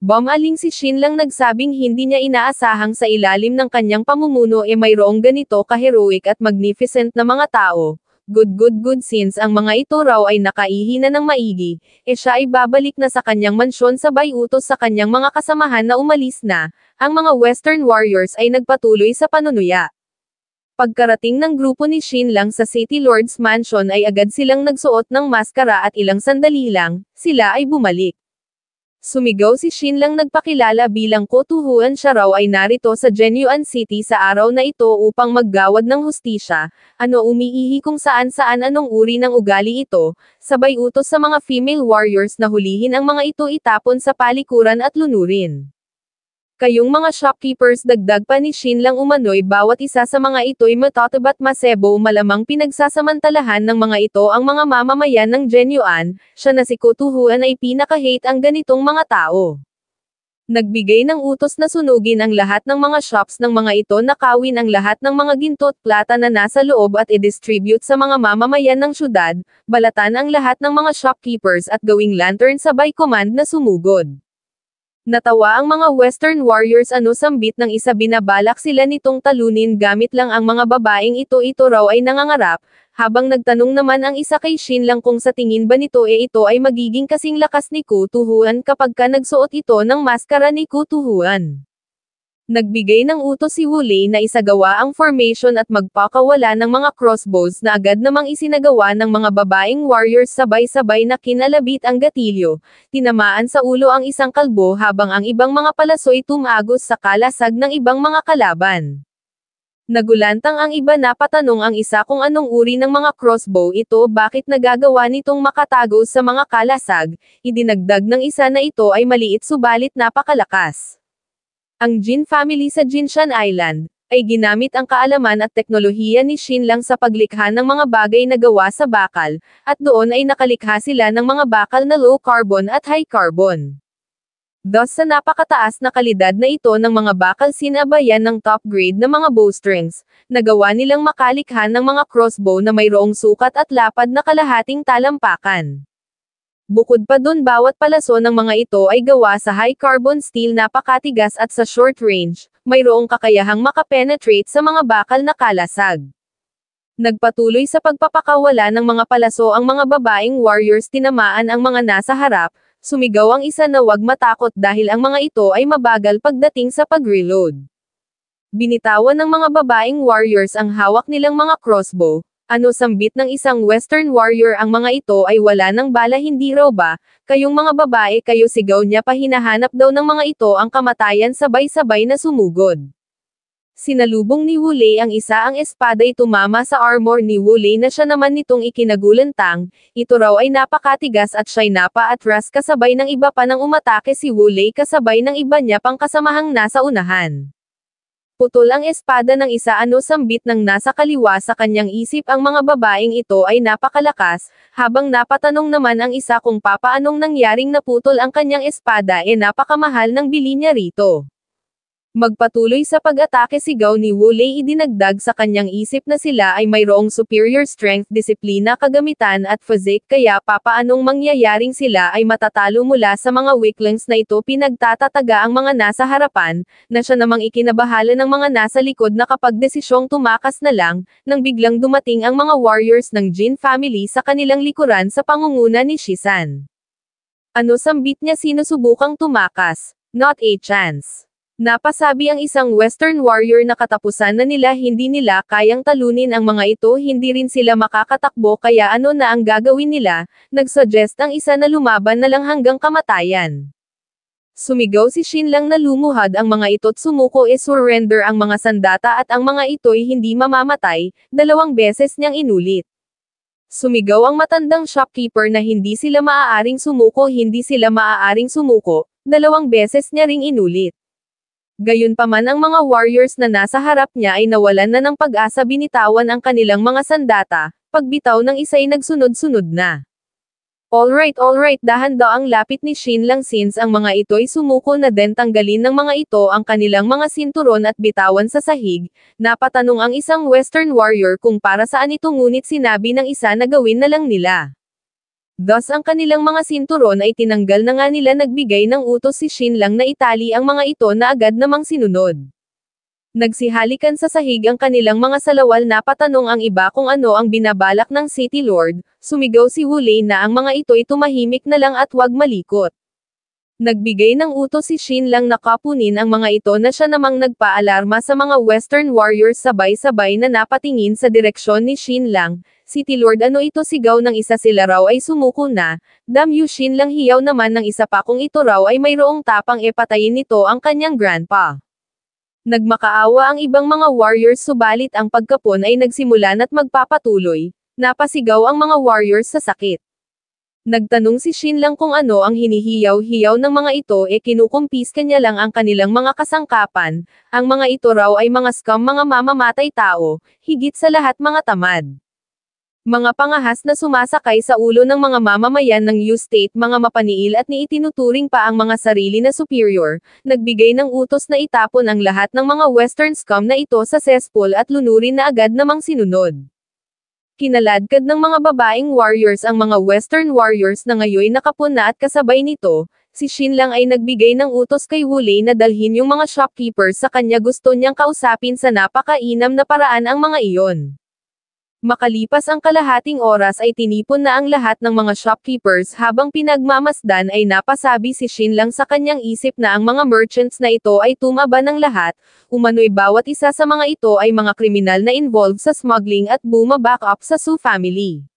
S1: Bumaling si Shin lang, nagsabing hindi niya inaasahang sa ilalim ng kanyang pamumuno mayroong ganito ka-heroic at magnificent na mga tao. Good since ang mga ito raw ay nakaihi na ng maigi, siya ay babalik na sa kanyang mansyon. Sabay utos sa kanyang mga kasamahan na umalis na. Ang mga Western warriors ay nagpatuloy sa panunuya. Pagkarating ng grupo ni Shin lang sa City Lord's Mansion ay agad silang nagsuot ng maskara at ilang sandali lang, sila ay bumalik. Sumigaw si Shin Lang nagpakilala bilang kotuhuan siya raw ay narito sa Genuan City sa araw na ito upang maggawad ng hustisya, umiihi kung saan-saan anong uri ng ugali ito, sabay utos sa mga female warriors na hulihin ang mga ito itapon sa palikuran at lunurin. Kayong mga shopkeepers dagdag pa ni Shin Lang umano'y bawat isa sa mga ito'y matatabat masebo malamang pinagsasamantalahan ng mga ito ang mga mamamayan ng Genuan, siya na si Kotuhuan ay pinaka-hate ang ganitong mga tao. Nagbigay ng utos na sunugin ang lahat ng mga shops ng mga ito nakawin ang lahat ng mga ginto at plata na nasa loob at i-distribute sa mga mamamayan ng syudad, balatan ang lahat ng mga shopkeepers at gawing lantern sabay command na sumugod. Natawa ang mga Western warriors sambit ng isa binabalak sila nitong talunin gamit lang ang mga babaeng ito raw ay nangangarap, habang nagtanong naman ang isa kay Shin Lang kung sa tingin ba nito ito ay magiging kasing lakas ni Kotuhuan kapag ka nagsuot ito ng maskara ni Kotuhuan. Nagbigay ng utos si Wu Lei na isagawa ang formation at magpakawala ng mga crossbows na agad namang isinagawa ng mga babaeng warriors sabay-sabay na kinalabit ang gatilyo, tinamaan sa ulo ang isang kalbo habang ang ibang mga palasoy tumagos sa kalasag ng ibang mga kalaban. Nagulantang ang iba na patanong ang isa kung anong uri ng mga crossbow ito bakit nagagawa nitong makatago sa mga kalasag, idinagdag ng isa na ito ay maliit subalit napakalakas. Ang Jin family sa Jinshan Island, ay ginamit ang kaalaman at teknolohiya ni Shin Lang sa paglikha ng mga bagay na gawa sa bakal, at doon ay nakalikha sila ng mga bakal na low carbon at high carbon. Thus sa napakataas na kalidad na ito ng mga bakal sinabayan ng top grade na mga bowstrings, nagawa nilang makalikha ng mga crossbow na mayroong sukat at lapad na kalahating talampakan. Bukod pa dun bawat palaso ng mga ito ay gawa sa high-carbon steel napakatigas at sa short range, mayroong kakayahang makapenetrate sa mga bakal na kalasag. Nagpatuloy sa pagpapakawala ng mga palaso ang mga babaeng warriors tinamaan ang mga nasa harap, sumigaw ang isa na wag matakot dahil ang mga ito ay mabagal pagdating sa pag-reload. Binitawan ng mga babaeng warriors ang hawak nilang mga crossbow, sambit ng isang Western warrior ang mga ito ay wala ng bala hindi raw ba, kayong mga babae kayo sigaw niya pa hinahanap daw ng mga ito ang kamatayan sabay-sabay na sumugod. Sinalubong ni Wu Lei ang isa ang espada'y tumama sa armor ni Wu Lei na siya naman nitong ikinagulantang, ito raw ay napakatigas at siya'y napa-atras kasabay ng iba pa nang umatake si Wu Lei kasabay ng iba niya pang kasamahang nasa unahan. Putol ang espada ng isa sambit ng nasa kaliwa sa kanyang isip ang mga babaeng ito ay napakalakas, habang napatanong naman ang isa kung papaanong nangyaring naputol ang kanyang espada napakamahal ng bili niya rito. Magpatuloy sa pag-atake sigaw ni Wu Lei idinagdag sa kanyang isip na sila ay mayroong superior strength disiplina kagamitan at physique kaya papaanong mangyayaring sila ay matatalo mula sa mga weaklings na ito pinagtatataga ang mga nasa harapan, na siya namang ikinabahala ng mga nasa likod na kapag desisyong tumakas na lang, nang biglang dumating ang mga warriors ng Jin family sa kanilang likuran sa pangunguna ni Shisan. Sambit niya sinusubukang tumakas, not a chance. Napasabi ang isang Western warrior na katapusan na nila hindi nila kayang talunin ang mga ito hindi rin sila makakatakbo kaya na ang gagawin nila, nagsuggest ang isa na lumaban na lang hanggang kamatayan. Sumigaw si Shin Lang na lumuhad ang mga ito't sumuko surrender ang mga sandata at ang mga ito'y hindi mamamatay, 2 beses niyang inulit. Sumigaw ang matandang shopkeeper na hindi sila maaaring sumuko 2 beses niya ring inulit. Gayunpaman ang mga warriors na nasa harap niya ay nawalan na ng pag-asa binitawan ang kanilang mga sandata, pagbitaw ng isa'y nagsunod-sunod na. Alright dahan-daang lapit ni Shin Lang since ang mga ito'y sumuko na din tanggalin ng mga ito ang kanilang mga sinturon at bitawan sa sahig, napatanong ang isang Western warrior kung para saan ito ngunit sinabi ng isa na gawin na lang nila. Thus ang kanilang mga sinturon ay tinanggal na nga nila nagbigay ng utos si Shin Lang na itali ang mga ito na agad namang sinunod. Nagsihalikan sa sahig ang kanilang mga salawal na patanong ang iba kung ano ang binabalak ng City Lord, sumigaw si Wu Lei na ang mga ito'y tumahimik na lang at wag malikot. Nagbigay ng utos si Shin Lang na kapunin ang mga ito na siya namang nagpaalarma sa mga Western warriors sabay-sabay na napatingin sa direksyon ni Shin Lang. City Lord ano ito sigaw ng isa sila raw ay sumuko na, damn you Shin Lang hiyaw naman ng isa pa kung ito raw ay mayroong tapang patayin nito ang kanyang grandpa. Nagmakaawa ang ibang mga warriors subalit ang pagkapon ay nagsimulan at magpapatuloy, napasigaw ang mga warriors sa sakit. Nagtanong si Shin Lang kung ano ang hinihiyaw-hiyaw ng mga ito kinukumpiska niya lang ang kanilang mga kasangkapan, ang mga ito raw ay mga scum mga mamamatay tao, higit sa lahat mga tamad. Mga pangahas na sumasakay sa ulo ng mga mamamayan ng U-State mga mapaniil at itinuturing pa ang mga sarili na superior, nagbigay ng utos na itapon ang lahat ng mga western scum na ito sa cesspool at lunurin na agad namang sinunod. Kinaladkad ng mga babaeng warriors ang mga western warriors na ngayon nakapun na at kasabay nito, si Shin Lang ay nagbigay ng utos kay Wu Lei na dalhin yung mga shopkeepers sa kanya gusto niyang kausapin sa napakainam na paraan ang mga iyon. Makalipas ang kalahating oras ay tinipon na ang lahat ng mga shopkeepers habang pinagmamasdan ay napasabi si Shin Lang sa kanyang isip na ang mga merchants na ito ay tumaba ng lahat, umano'y bawat isa sa mga ito ay mga kriminal na involved sa smuggling at buma-back up sa Su family.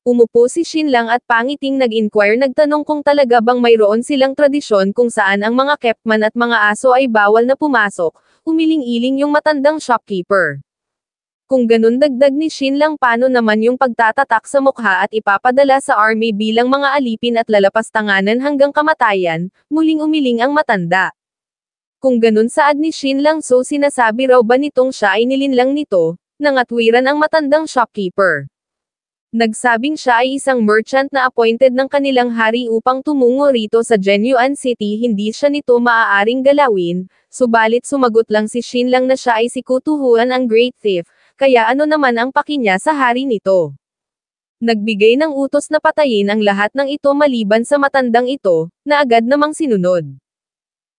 S1: Umupo si Shin Lang at pangiting nag-inquire nagtanong kung talaga bang mayroon silang tradisyon kung saan ang mga keepman at mga aso ay bawal na pumasok, umiling-iling yung matandang shopkeeper. Kung ganun dagdag ni Shin Lang paano naman yung pagtatatak sa mukha at ipapadala sa army bilang mga alipin at lalapastanganan hanggang kamatayan, muling umiling ang matanda. Kung ganun saad ni Shin Lang so sinasabi raw ba nitong siya ay nilinlang nito, nangatwiran ang matandang shopkeeper. Nagsabing siya ay isang merchant na appointed ng kanilang hari upang tumungo rito sa Genyuan City hindi siya nito maaaring galawin, subalit sumagot lang si Shin Lang na siya ay si Kutuhuan ang Great Thief, kaya ano naman ang paki niya sa hari nito. Nagbigay ng utos na patayin ang lahat ng ito maliban sa matandang ito, na agad namang sinunod.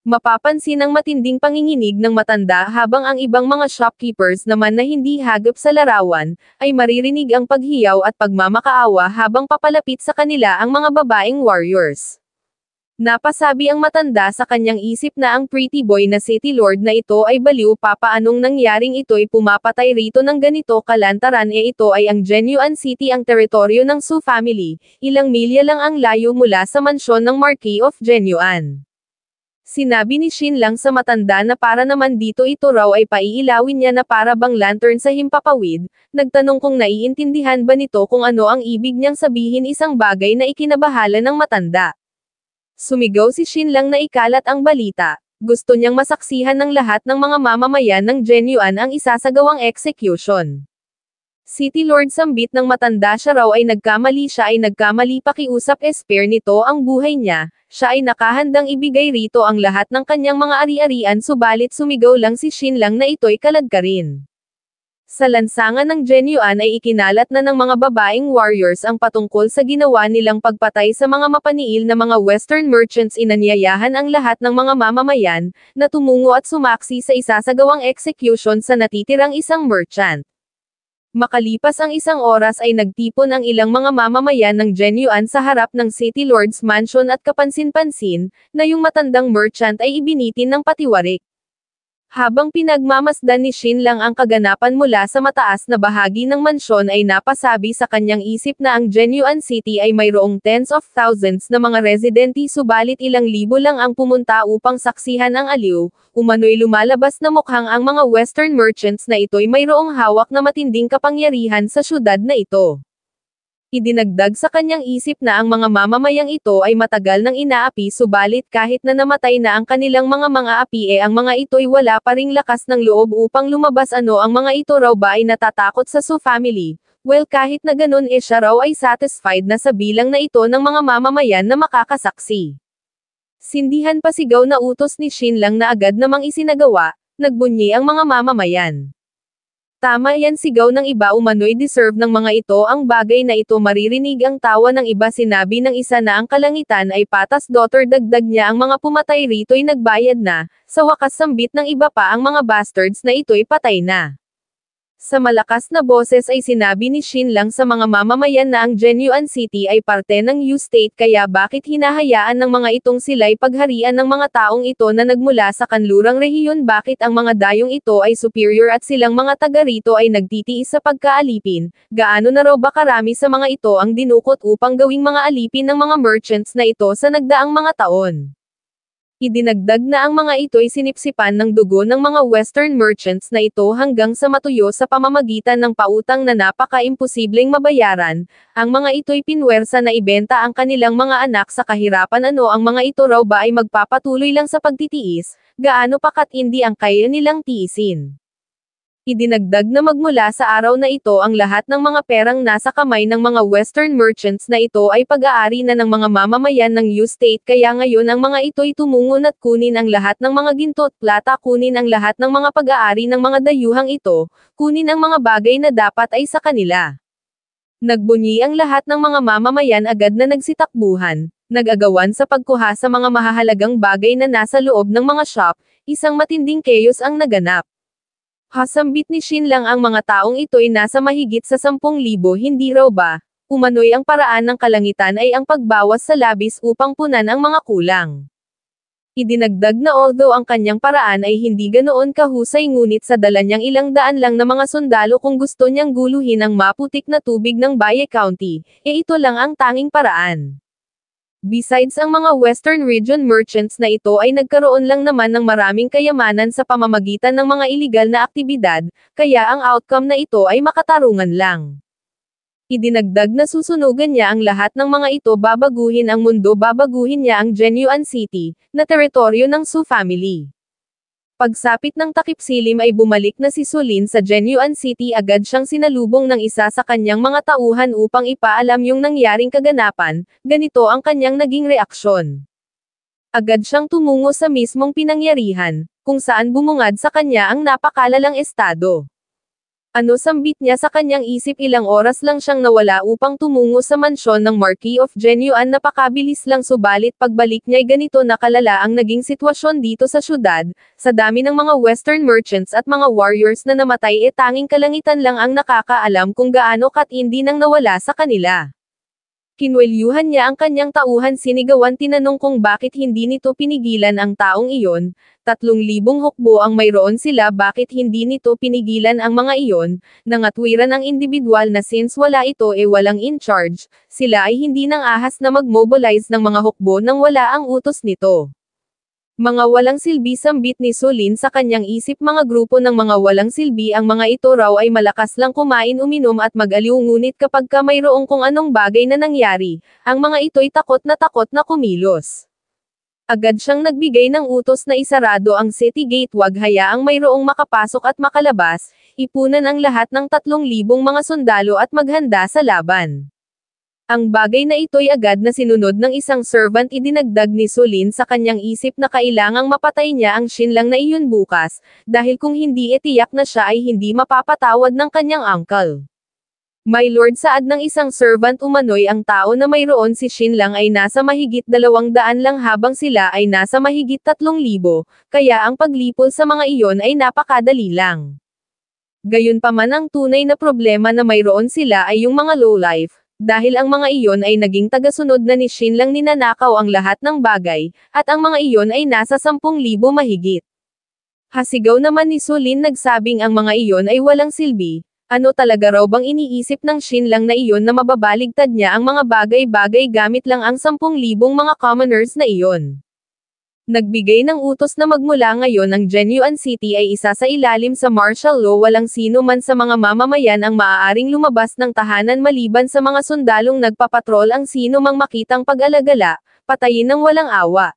S1: Mapapansin ang matinding panginginig ng matanda habang ang ibang mga shopkeepers naman na hindi hagip sa larawan, ay maririnig ang paghiyaw at pagmamakaawa habang papalapit sa kanila ang mga babaeng warriors. Napasabi ang matanda sa kanyang isip na ang pretty boy na City Lord na ito ay baliw papaanong nangyaring ito'y pumapatay rito ng ganito kalantaran ito ay ang Genyuan City ang teritoryo ng Su family, ilang milya lang ang layo mula sa mansyon ng Marquis of Genyuan. Sinabi ni Shin Lang sa matanda na para naman dito ito raw ay paiilawin niya na para bang lantern sa himpapawid, nagtanong kung naiintindihan ba nito kung ano ang ibig niyang sabihin isang bagay na ikinabahala ng matanda. Sumigaw si Shin Lang na ikalat ang balita, gusto niyang masaksihan ng lahat ng mga mamamayan ng Genyuan ang isasagawang execution. City Lord sambit ng matanda siya raw ay nagkamali pakiusap spare nito ang buhay niya, siya ay nakahandang ibigay rito ang lahat ng kanyang mga ari-arian subalit sumigaw lang si Shin Lang na ito'y kaladkarin. Sa lansangan ng Genyuan ay ikinalat na ng mga babaeng warriors ang patungkol sa ginawa nilang pagpatay sa mga mapaniil na mga western merchants inanyayahan ang lahat ng mga mamamayan, na tumungo at sumaksi sa isasagawang execution sa natitirang isang merchant. Makalipas ang isang oras ay nagtipon ang ilang mga mamamayan ng Genyuan sa harap ng City Lord's Mansion at kapansin-pansin, na yung matandang merchant ay ibinitin ng patiwarik. Habang pinagmamasdan ni Shin Lang ang kaganapan mula sa mataas na bahagi ng mansyon ay napasabi sa kanyang isip na ang Genyuan City ay mayroong tens of thousands na mga residente subalit ilang libo lang ang pumunta upang saksihan ang aliw, umano'y lumalabas na mukhang ang mga western merchants na ito'y mayroong hawak na matinding kapangyarihan sa syudad na ito. Idinagdag sa kanyang isip na ang mga mamamayang ito ay matagal nang inaapi subalit kahit na namatay na ang kanilang mga api ang mga ito'y wala pa ring lakas ng loob upang lumabas ang mga ito raw ba ay natatakot sa Su family, well kahit na ganun siya raw ay satisfied na sa bilang na ito ng mga mamamayan na makakasaksi. Sindihan pa sigaw na utos ni Shin Lang na agad namang isinagawa, nagbunyi ang mga mamamayan. Tama yan sigaw ng iba umano'y deserve ng mga ito ang bagay na ito maririnig ang tawa ng iba sinabi ng isa na ang kalangitan ay patas daughter dagdag niya ang mga pumatay rito'y nagbayad na, sa wakas sambit ng iba pa ang mga bastards na ito'y patay na. Sa malakas na boses ay sinabi ni Shin Lang sa mga mamamayan na ang Genuan City ay parte ng U-State kaya bakit hinahayaan ng mga itong sila'y pagharian ng mga taong ito na nagmula sa kanlurang rehiyon, bakit ang mga dayong ito ay superior at silang mga taga rito ay nagtitiis sa pagkaalipin, gaano na raw ba karami sa mga ito ang dinukot upang gawing mga alipin ng mga merchants na ito sa nagdaang mga taon. Idinagdag na ang mga ito'y sinipsipan ng dugo ng mga Western merchants na ito hanggang sa matuyo sa pamamagitan ng pautang na napaka-imposibleng mabayaran, ang mga ito'y pinwersa na ibenta ang kanilang mga anak sa kahirapan. Ang mga ito raw ba ay magpapatuloy lang sa pagtitiis, gaano pa katindi ang kaya nilang tiisin. Idinagdag na magmula sa araw na ito ang lahat ng mga perang nasa kamay ng mga Western merchants na ito ay pag-aari na ng mga mamamayan ng U-State kaya ngayon ang mga ito'y tumungon at kunin ang lahat ng mga ginto at plata, kunin ang lahat ng mga pag-aari ng mga dayuhang ito, kunin ang mga bagay na dapat ay sa kanila. Nagbunyi ang lahat ng mga mamamayan agad na nagsitakbuhan, nag-agawan sa pagkuha sa mga mahahalagang bagay na nasa loob ng mga shop, isang matinding chaos ang naganap. Hasambit ni Shin Lang ang mga taong ito'y nasa mahigit sa 10,000, hindi raw ba? Umano'y ang paraan ng kalangitan ay ang pagbawas sa labis upang punan ang mga kulang. Idinagdag na although ang kanyang paraan ay hindi ganoon kahusay ngunit sa dala niyang ilang daan lang na mga sundalo kung gusto niyang guluhin ang maputik na tubig ng Baye County, ito lang ang tanging paraan. Besides ang mga Western region merchants na ito ay nagkaroon lang naman ng maraming kayamanan sa pamamagitan ng mga iligal na aktibidad, kaya ang outcome na ito ay makatarungan lang. Idinagdag na susunugan niya ang lahat ng mga ito, babaguhin ang mundo, babaguhin niya ang Genuan City, na teritoryo ng Su family. Pagsapit ng takip silim ay bumalik na si Sulin sa Genuan City, agad siyang sinalubong ng isa sa kanyang mga tauhan upang ipaalam yung nangyaring kaganapan, ganito ang kanyang naging reaksyon. Agad siyang tumungo sa mismong pinangyarihan, kung saan bumungad sa kanya ang napakalalang estado. Sambit niya sa kanyang isip, ilang oras lang siyang nawala upang tumungo sa mansyon ng Marquis of Genuan, napakabilis lang subalit pagbalik niya'y ganito na kalala ang naging sitwasyon dito sa syudad, sa dami ng mga Western merchants at mga warriors na namatay tanging kalangitan lang ang nakakaalam kung gaano katindi nang nawala sa kanila. Kinwelyuhan niya ang kanyang tauhan, sinigawan, tinanong kung bakit hindi nito pinigilan ang taong iyon, 3,000 hukbo ang mayroon sila, bakit hindi nito pinigilan ang mga iyon, nangatwiran ang individual na since wala ito walang in charge, sila ay hindi nang ahas na mag-mobilize ng mga hukbo nang wala ang utos nito. Mga walang silbi, sambit ni Sulin sa kanyang isip, mga grupo ng mga walang silbi, ang mga ito raw ay malakas lang kumain, uminom at mag-aliw, ngunit kapag ka mayroong kung anong bagay na nangyari, ang mga ito'y takot na kumilos. Agad siyang nagbigay ng utos na isarado ang city gate, wag hayaang mayroong makapasok at makalabas, ipunan ang lahat ng 3,000 mga sundalo at maghanda sa laban. Ang bagay na ito'y agad na sinunod ng isang servant. Idinagdag ni Sulin sa kanyang isip na kailangang mapatay niya ang Shin Lang na iyon bukas, dahil kung hindi tiyak na siya ay hindi mapapatawad ng kanyang uncle. My lord, saad ng isang servant, umano'y ang tao na mayroon si Shin Lang ay nasa mahigit 200 lang habang sila ay nasa mahigit 3,000, kaya ang paglipol sa mga iyon ay napakadali lang. Gayunpaman ang tunay na problema na mayroon sila ay yung mga lowlife. Dahil ang mga iyon ay naging tagasunod na ni Shin Lang, ninanakaw ang lahat ng bagay, at ang mga iyon ay nasa 10,000 mahigit. Hasigaw naman ni Sulin, nagsabing ang mga iyon ay walang silbi. Ano talaga raw bang iniisip ng Shin Lang na iyon na mababaligtad niya ang mga bagay-bagay gamit lang ang 10,000 mga commoners na iyon? Nagbigay ng utos na magmula ngayon ang Genuan City ay isa sa ilalim sa martial law, walang sino man sa mga mamamayan ang maaaring lumabas ng tahanan maliban sa mga sundalong nagpapatrol, ang sino mang makitang pag-alagala, patayin ng walang awa.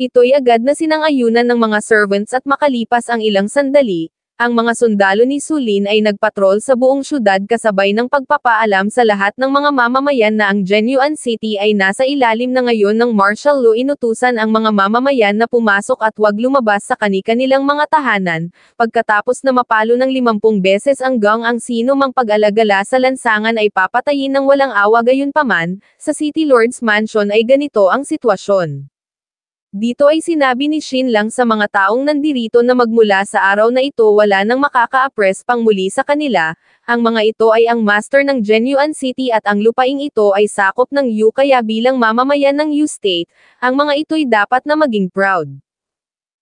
S1: Ito'y agad na sinang-ayunan ng mga servants at makalipas ang ilang sandali, ang mga sundalo ni Sulin ay nagpatrol sa buong syudad kasabay ng pagpapaalam sa lahat ng mga mamamayan na ang Genuan City ay nasa ilalim na ngayon ng martial law. Inutusan ang mga mamamayan na pumasok at huwag lumabas sa kani-kanilang mga tahanan, pagkatapos na mapalo ng 50 beses ang gong, ang sino mang pag-alagala sa lansangan ay papatayin ng walang awa. Gayunpaman, sa City Lord's Mansion ay ganito ang sitwasyon. Dito ay sinabi ni Shin Lang sa mga taong nandirito na magmula sa araw na ito wala nang makaka-appress pang muli sa kanila, ang mga ito ay ang master ng Genuan City at ang lupaing ito ay sakop ng Yu kaya bilang mamamayan ng Yu State, ang mga ito'y dapat na maging proud.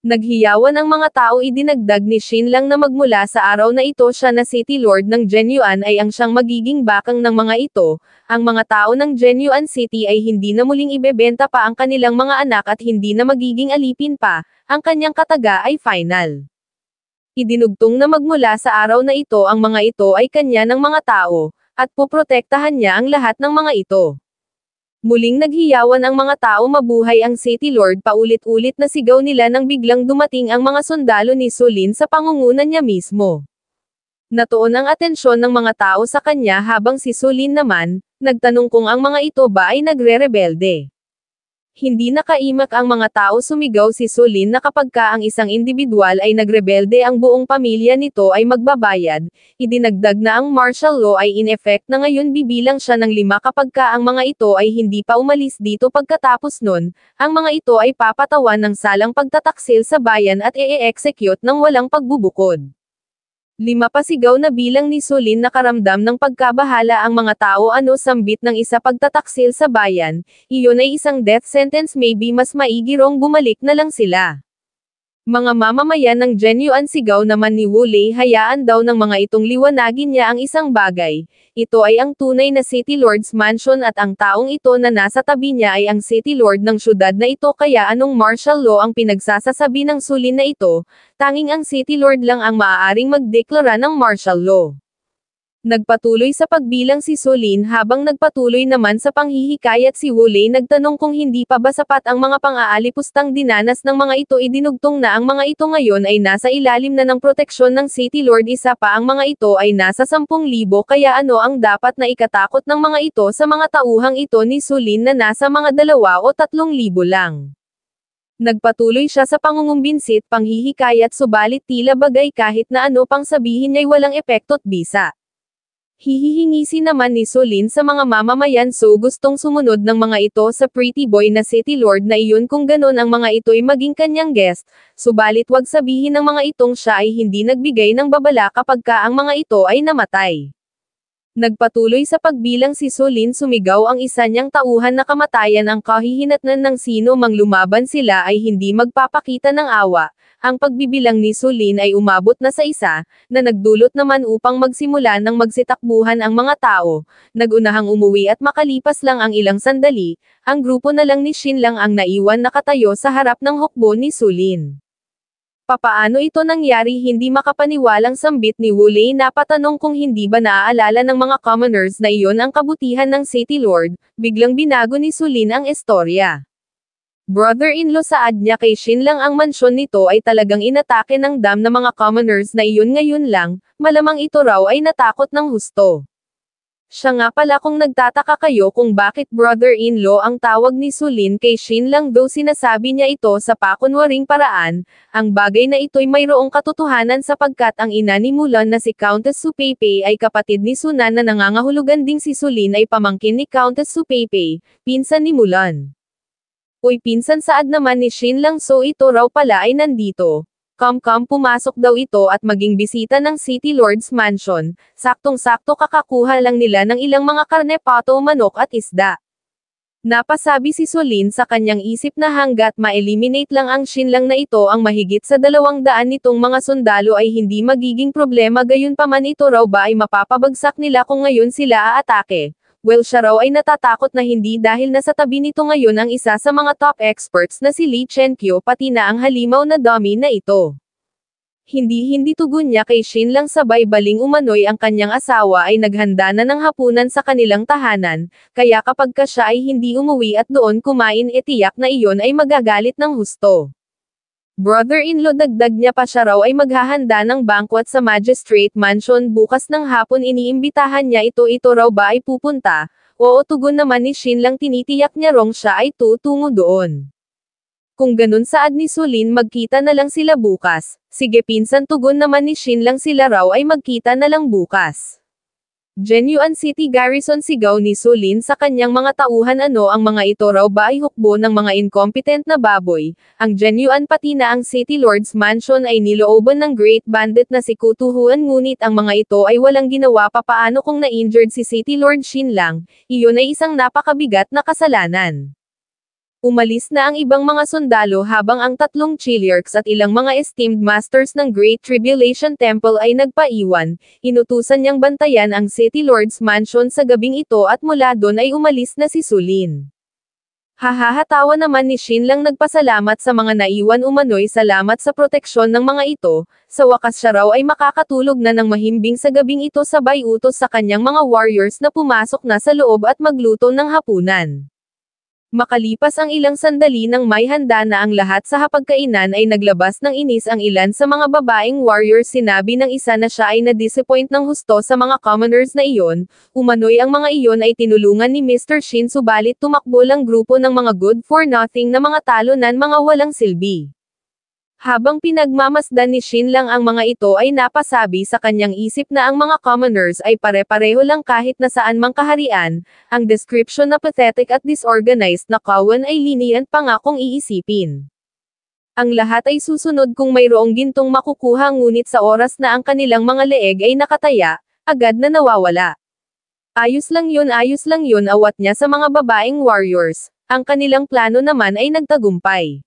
S1: Naghiyawan ang mga tao idinagdag ni Shin Lang na magmula sa araw na ito siya na City Lord ng Genuan ay ang siyang magiging bakang ng mga ito, ang mga tao ng Genuan City ay hindi na muling ibebenta pa ang kanilang mga anak at hindi na magiging alipin pa, ang kanyang kataga ay final. Idinugtong na magmula sa araw na ito ang mga ito ay kanya ng mga tao, at poprotektahan niya ang lahat ng mga ito. Muling naghiyawan ang mga tao mabuhay ang City Lord paulit-ulit na sigaw nila nang biglang dumating ang mga sundalo ni Sulin sa pangungunan niya mismo. Natuon ang atensyon ng mga tao sa kanya habang si Sulin naman, nagtanong kung ang mga ito ba ay nagre-rebelde. Hindi nakaimak ang mga tao sumigaw si Sulin na kapag ka ang isang individual ay nagrebelde ang buong pamilya nito ay magbabayad, idinagdag na ang martial law ay in effect na ngayon bibilang siya ng 5 kapag ka ang mga ito ay hindi pa umalis dito pagkatapos nun, ang mga ito ay papatawan ng salang pagtataksil sa bayan at i-execute ng walang pagbubukod. 5 pasigaw na bilang ni Sulin nakaramdam ng pagkabahala ang mga tao sambit ng isa pagtataksil sa bayan, iyon ay isang death sentence maybe mas maigirong bumalik na lang sila. Mga mamamayan ng Genuan sigaw naman ni Wu Lei hayaan daw ng mga itong liwanagin niya ang isang bagay, ito ay ang tunay na City Lord's Mansion at ang taong ito na nasa tabi niya ay ang City Lord ng syudad na ito kaya anong martial law ang pinagsasasabi ng Sulin na ito, tanging ang City Lord lang ang maaaring magdeklara ng martial law. Nagpatuloy sa pagbilang si Sulin habang nagpatuloy naman sa panghihikayat si Wu Lei nagtanong kung hindi pa ba sapat ang mga pang-aalipustang dinanas ng mga ito idinugtong na ang mga ito ngayon ay nasa ilalim na ng proteksyon ng City Lord isa pa ang mga ito ay nasa 10,000 kaya ano ang dapat na ikatakot ng mga ito sa mga tauhang ito ni Sulin na nasa mga 2 o 3,000 lang. Nagpatuloy siya sa pangungumbinsit panghihikayat subalit tila bagay kahit na ano pang sabihin niya'y walang epekto't bisa. Hihingisi naman ni Sulin sa mga mamamayan so gustong sumunod ng mga ito sa pretty boy na City Lord na iyon kung ganon ang mga ito'y maging kanyang guest, subalit wag sabihin ng mga itong siya ay hindi nagbigay ng babala kapag ka ang mga ito ay namatay. Nagpatuloy sa pagbilang si Sulin sumigaw ang isa niyang tauhan na kamatayan ang kahihinatnan ng sino mang lumaban sila ay hindi magpapakita ng awa. Ang pagbibilang ni Sulin ay umabot na sa 1, na nagdulot naman upang magsimula ng magsitakbuhan ang mga tao, nagunahang umuwi at makalipas lang ang ilang sandali, ang grupo na lang ni Shin Lang ang naiwan nakatayo sa harap ng hukbo ni Sulin. Papaano ito nangyari hindi makapaniwalang sambit ni Wu Lei na patanong kung hindi ba naaalala ng mga commoners na iyon ang kabutihan ng City Lord, biglang binago ni Sulin ang istorya. Brother-in-law saad niya kay Shin Lang ang mansyon nito ay talagang inatake ng dam na mga commoners na iyon ngayon lang, malamang ito raw ay natakot ng husto. Siya nga pala kung nagtataka kayo kung bakit brother-in-law ang tawag ni Sulin kay Shin Lang though sinasabi niya ito sa pakunwaring paraan, ang bagay na ito'y mayroong katotohanan sapagkat ang ina ni Mulan na si Countess Su Peipei ay kapatid ni Sunan na nangangahulugan ding si Sulin ay pamangkin ni Countess Su Peipei, pinsan ni Mulan. Uy pinsan saad naman ni Shin Lang so ito raw pala ay nandito. Pumasok daw ito at maging bisita ng City Lord's Mansion, saktong-sakto kakakuha lang nila ng ilang mga karne pato manok at isda. Napasabi si Sulin sa kanyang isip na hanggat ma-eliminate lang ang Shin Lang na ito ang mahigit sa 200 nitong mga sundalo ay hindi magiging problema gayunpaman ito raw ba ay mapapabagsak nila kung ngayon sila aatake. Well siya raw ay natatakot na hindi dahil nasa tabi nito ngayon ang isa sa mga top experts na si Li Chenkyo pati na ang halimaw na dummy na ito. Hindi tugon niya kay Shin Lang sabay baling umano'y ang kanyang asawa ay naghanda na ng hapunan sa kanilang tahanan, kaya kapag ka siya ay hindi umuwi at doon kumain tiyak na iyon ay magagalit ng husto. Brother-in-law dagdag niya pa siya raw ay maghahanda ng banquet sa Magistrate Mansion bukas ng hapon iniimbitahan niya ito raw ba ay pupunta, oo tugon naman ni Shin Lang tinitiyak niya rong siya ay tutungo doon. Kung ganun saad ni Sulin magkita na lang sila bukas, sige pinsan tugon naman ni Shin Lang sila raw ay magkita na lang bukas. Genuine City Garrison sigaw ni Sulin sa kanyang mga tauhan ano ang mga ito raw ba ay hukbo ng mga incompetent na baboy, ang Genuine pati na ang City Lord's Mansion ay nilooban ng Great Bandit na si Kutuhuan ngunit ang mga ito ay walang ginawa papaano kung na-injured si City Lord Shin lang, iyon ay isang napakabigat na kasalanan. Umalis na ang ibang mga sundalo habang ang tatlong Chiliarchs at ilang mga esteemed masters ng Great Tribulation Temple ay nagpaiwan, inutusan niyang bantayan ang City Lord's Mansion sa gabing ito at mula doon ay umalis na si Sulin. Hahahatawa naman ni Shin lang nagpasalamat sa mga naiwan umano'y salamat sa proteksyon ng mga ito, sa wakas siya raw ay makakatulog na ng mahimbing sa gabing ito sabay utos sa kanyang mga warriors na pumasok na sa loob at magluto ng hapunan. Makalipas ang ilang sandali nang may handa na ang lahat sa hapagkainan ay naglabas ng inis ang ilan sa mga babaeng warriors sinabi ng isa na siya ay na-disappoint ng husto sa mga commoners na iyon, umano'y ang mga iyon ay tinulungan ni Mr. Shin subalit tumakbo lang grupo ng mga good-for-nothing na mga talunan mga walang silbi. Habang pinagmamasdan ni Shin lang ang mga ito ay napasabi sa kanyang isip na ang mga commoners ay pare-pareho lang kahit na saan mang kaharian, ang description na pathetic at disorganized na kawan ay lenient pa nga kung iisipin. Ang lahat ay susunod kung mayroong gintong makukuha ngunit sa oras na ang kanilang mga leeg ay nakataya, agad na nawawala. Ayos lang yun awat niya sa mga babaeng warriors, ang kanilang plano naman ay nagtagumpay.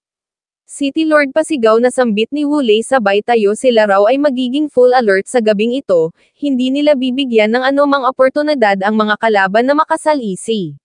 S1: City Lord pasigaw na sambit ni Wulei sabay tayo sila raw ay magiging full alert sa gabing ito, hindi nila bibigyan ng anumang oportunidad ang mga kalaban na makasalisi.